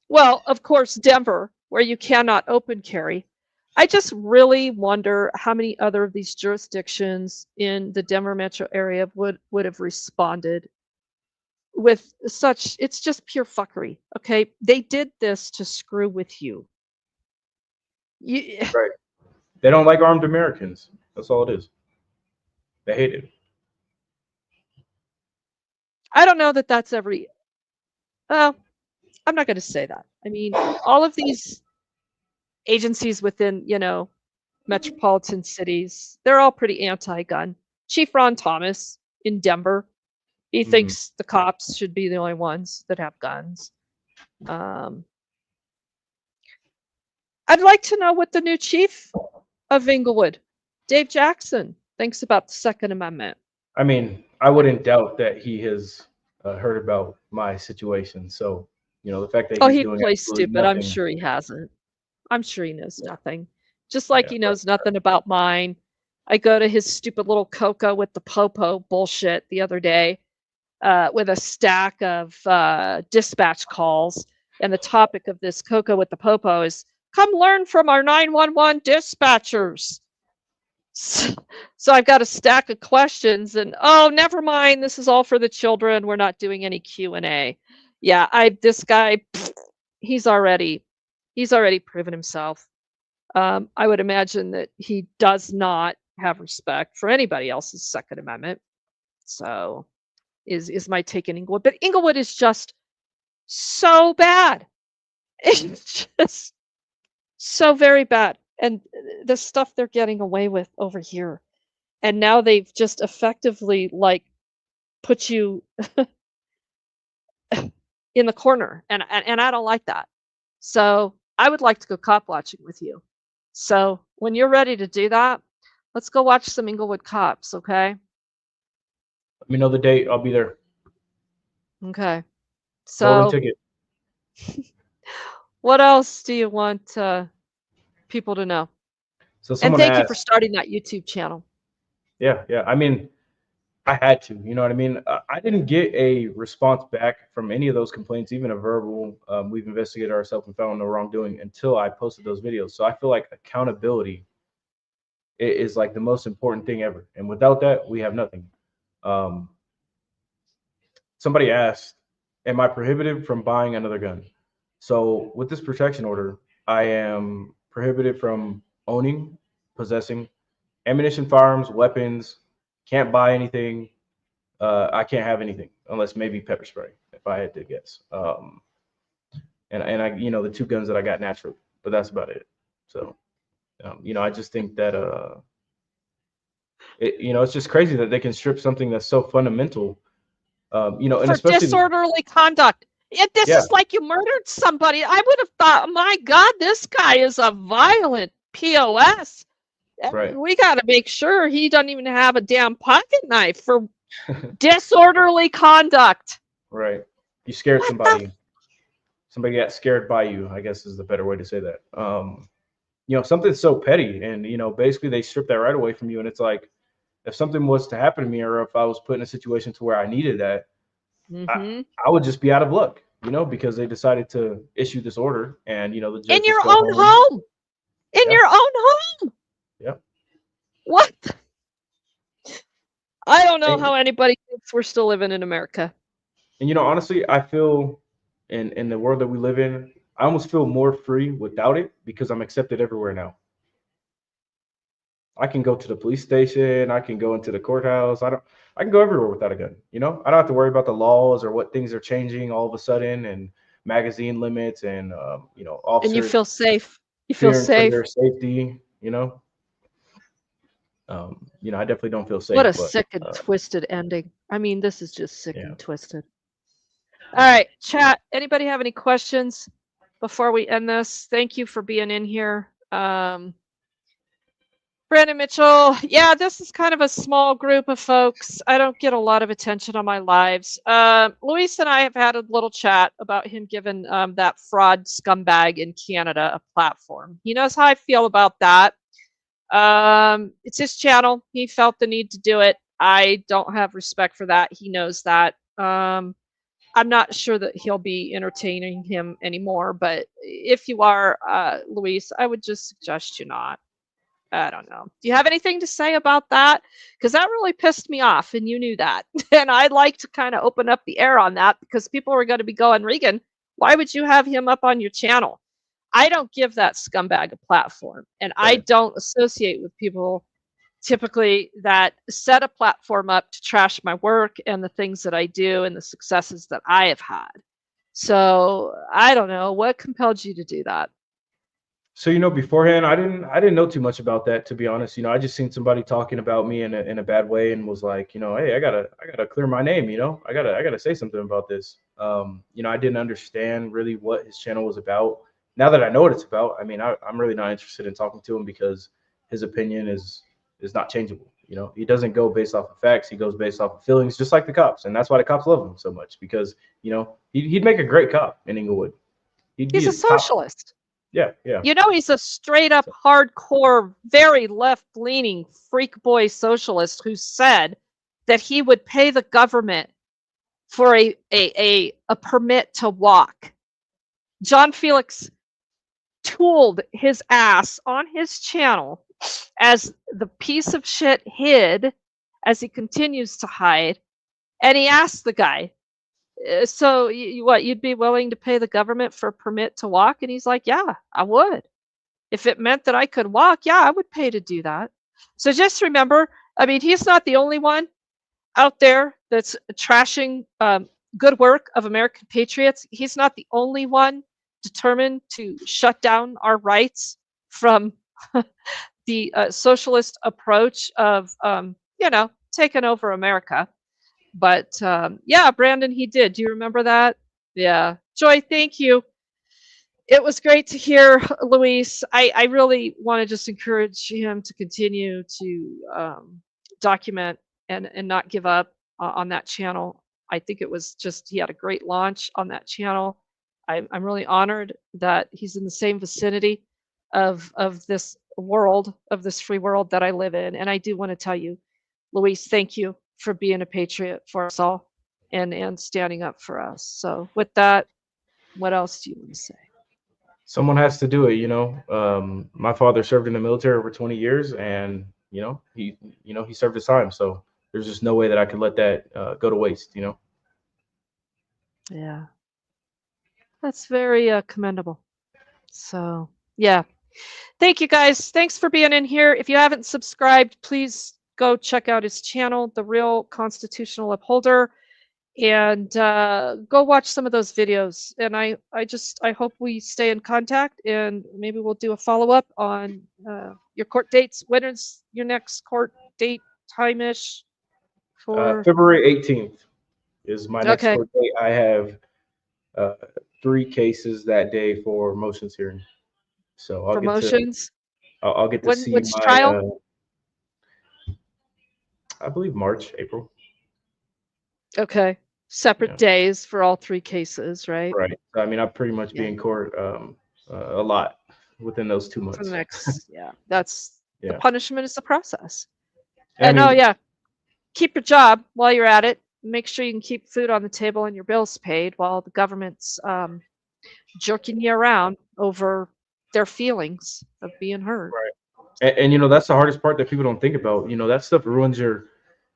Well, of course, Denver, where you cannot open carry. I just really wonder how many other of these jurisdictions in the Denver metro area would have responded with such. It's just pure fuckery. Okay, they did this to screw with you. Right. They don't like armed Americans. That's all it is. They hate it. I don't know that that's every. Well, I'm not going to say that. I mean, all of these agencies within, metropolitan cities, they're all pretty anti-gun. Chief Ron Thomas in Denver, he thinks the cops should be the only ones that have guns. I'd like to know what the new chief of Englewood, Dave Jackson, thinks about the Second Amendment. I mean, I wouldn't doubt that he has heard about my situation. So, the fact that Oh, he's he'd doing play absolutely stupid. I'm nothing. sure he hasn't. I'm sure he knows nothing. Just like Yeah, he knows nothing about mine. I go to his stupid little Coco with the popo bullshit the other day with a stack of dispatch calls. And the topic of this Coco with the popo is come learn from our 911 dispatchers. So I've got a stack of questions and oh, never mind. This is all for the children. We're not doing any Q&A. Yeah, this guy, he's already proven himself. I would imagine that he does not have respect for anybody else's Second Amendment. So is my take in Englewood. But Englewood is just so bad. It's just so very bad. And the stuff they're getting away with over here. And now they've just effectively like put you in the corner. And I don't like that. So I would like to go cop watching with you. So when you're ready to do that, let's go watch some Englewood cops, okay? Let me know the date. I'll be there. Okay. Golden So ticket. what else do you want people to know? So And someone thank you for asked. starting that YouTube channel. Yeah. I mean, I had to. You know what I mean? I didn't get a response back from any of those complaints, even a verbal. We've investigated ourselves and found no wrongdoing until I posted those videos. So I feel like accountability is like the most important thing ever. And without that, we have nothing. Somebody asked, am I prohibited from buying another gun? So with this protection order, I am prohibited from owning, possessing ammunition, firearms, weapons, can't buy anything. I can't have anything unless maybe pepper spray, if I had to guess. And I, the two guns that I got naturally, but that's about it. So, I just think that, it's just crazy that they can strip something that's so fundamental. And For especially, disorderly conduct. This yeah, is like you murdered somebody. I would have thought, my God, this guy is a violent POS. right, We got to make sure he doesn't even have a damn pocket knife for disorderly conduct. right. You scared What somebody. Somebody got scared by you, I guess is the better way to say that. Something so petty, and basically they strip that right away from you, and it's like, if something was to happen to me, or if I was put in a situation to where I needed that, Mm-hmm. I would just be out of luck, because they decided to issue this order, and the In judges your go own home. In Yeah. your own home. Yeah. What? I don't know And, how anybody thinks we're still living in America. and honestly, I feel in the world that we live in, I almost feel more free without it because I'm accepted everywhere now. I can go to the police station. I can go into the courthouse. I can go everywhere without a gun. I don't have to worry about the laws or what things are changing all of a sudden, and magazine limits, and And you officers feel safe. You feel fearing for safe. their safety. I definitely don't feel safe. What a But sick and twisted ending. I mean, this is just sick yeah. and twisted. All right, chat. Anybody have any questions before we end this? Thank you for being in here. Brandon Mitchell, yeah, this is kind of a small group of folks. I don't get a lot of attention on my lives. Luis and I have had a little chat about him giving that fraud scumbag in Canada a platform. He knows how I feel about that. It's his channel. He felt the need to do it. I don't have respect for that. He knows that. I'm not sure that he'll be entertaining him anymore, but if you are, Luis, I would just suggest you not. I don't know. Do you have anything to say about that? Because that really pissed me off, and you knew that. And I'd like to kind of open up the air on that because people are going to be going, Regan, why would you have him up on your channel? I don't give that scumbag a platform, and I don't associate with people typically that set a platform up to trash my work and the things that I do and the successes that I have had. So I don't know what compelled you to do that. So beforehand, I didn't know too much about that, to be honest. I just seen somebody talking about me in a bad way and was like, hey, I gotta clear my name. I gotta say something about this. I didn't understand really what his channel was about. Now that I know what it's about, I mean, I'm really not interested in talking to him because his opinion is not changeable. You know, he doesn't go based off of facts. He goes based off of feelings, just like the cops. And that's why the cops love him so much, because, you know, he'd make a great cop in Englewood. He'd be He's a a top. socialist. Yeah, yeah. You know, he's a straight up hardcore, very left leaning freak boy socialist who said that he would pay the government for a permit to walk. John Felix tooled his ass on his channel as the piece of shit hid, as he continues to hide. And he asked the guy, so what, you'd be willing to pay the government for a permit to walk? And he's like, yeah, I would. If it meant that I could walk, yeah, I would pay to do that. So just remember, I mean, he's not the only one out there that's trashing good work of American patriots. He's not the only one determined to shut down our rights from the socialist approach of, taking over America. But yeah, Brandon, he did. Do you remember that? Yeah. Joy, thank you. It was great to hear Luis. I really want to just encourage him to continue to document and not give up on that channel. I think it was just, he had a great launch on that channel. I'm really honored that he's in the same vicinity of this world, of this free world that I live in. And I do want to tell you, Luis, thank you for being a patriot for us all and standing up for us. So with that, what else do you want to say? Someone has to do it, you know. My father served in the military over 20 years, and he served his time. So there's just no way that I could let that go to waste, you know. Yeah, that's very commendable. So yeah, thank you guys. Thanks for being in here. If you haven't subscribed, please go check out his channel, The Real Constitutional Upholder, and go watch some of those videos. And I hope we stay in contact, and maybe we'll do a follow-up on your court dates. When is your next court date time-ish? For February 18th is my next Okay. court date. I have 3 cases that day for motions hearing, so I'll promotions. get to see Which my trial? I believe March, April. Okay. Separate Yeah. days for all 3 cases, right? Right. I mean, I'll pretty much be Yeah. in court a lot within those 2 For months. the next, yeah, that's the Yeah. punishment is the process. I And oh mean, yeah, keep your job while you're at it. Make sure you can keep food on the table and your bills paid while the government's jerking you around over their feelings of being heard. right. And you know, that's the hardest part that people don't think about. You know, that stuff ruins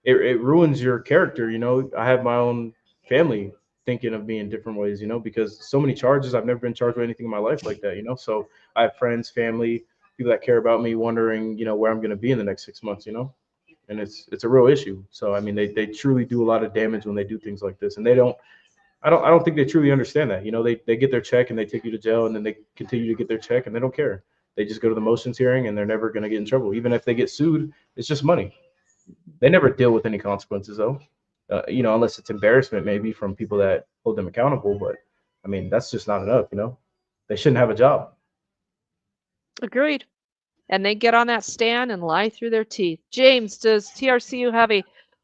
it ruins your character. You know, I have my own family thinking of me in different ways, you know, because so many charges. I've never been charged with anything in my life like that, you know. So I have friends, family, people that care about me, wondering, you know, where I'm going to be in the next 6 months, you know. And it's a real issue. So I mean, they truly do a lot of damage when they do things like this, and they don't. I don't think they truly understand that. You know, they get their check and they take you to jail, and then they continue to get their check and they don't care. They just go to the motions hearing and they're never going to get in trouble. Even if they get sued, it's just money. They never deal with any consequences though. You know, unless it's embarrassment maybe from people that hold them accountable. But I mean, that's just not enough. You know, they shouldn't have a job. Agreed. And they get on that stand and lie through their teeth. James, does TRCU have a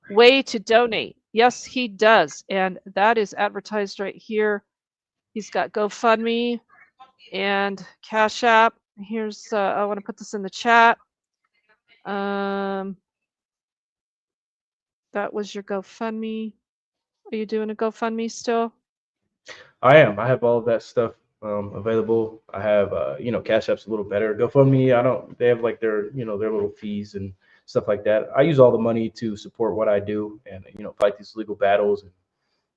way to donate? Yes, he does. And that is advertised right here. He's got GoFundMe and Cash App. Here's, I want to put this in the chat. That was your GoFundMe. Are you doing a GoFundMe still? I am. I have all of that stuff available. I have, you know, Cash App's a little better. GoFundMe, I don't. They have like their, you know, their little fees and stuff like that. I use all the money to support what I do and, you know, fight these legal battles and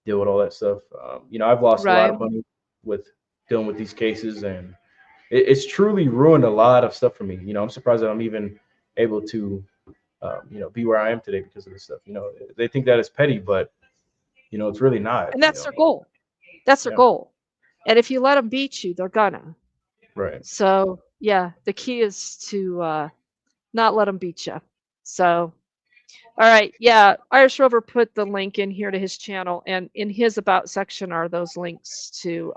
deal with all that stuff. You know, I've lost a lot Right. of money with dealing with these cases, and it's truly ruined a lot of stuff for me. You know, I'm surprised that I'm even able to, you know, be where I am today because of this stuff. You know, they think that it's petty, but you know, it's really not. And that's You their know, goal. That's their Yeah. goal. And if you let them beat you, they're gonna. right. So yeah, the key is to not let them beat you. So, all right, yeah, Irish Rover put the link in here to his channel, and in his about section are those links to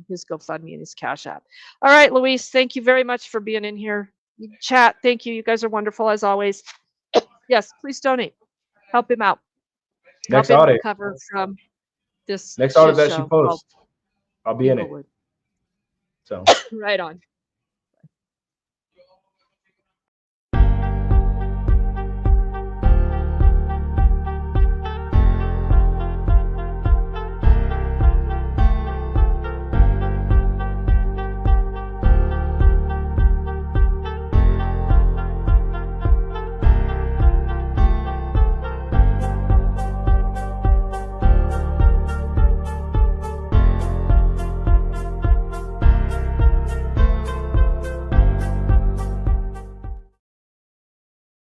his GoFundMe and his Cash App. All right, Luis, thank you very much for being in here. Chat, thank you. You guys are wonderful as always. Yes, please donate. Help him out. Next Help him audit. recover from this Next audit shit that she show called posts, I'll be in it. Englewood. So. Right on.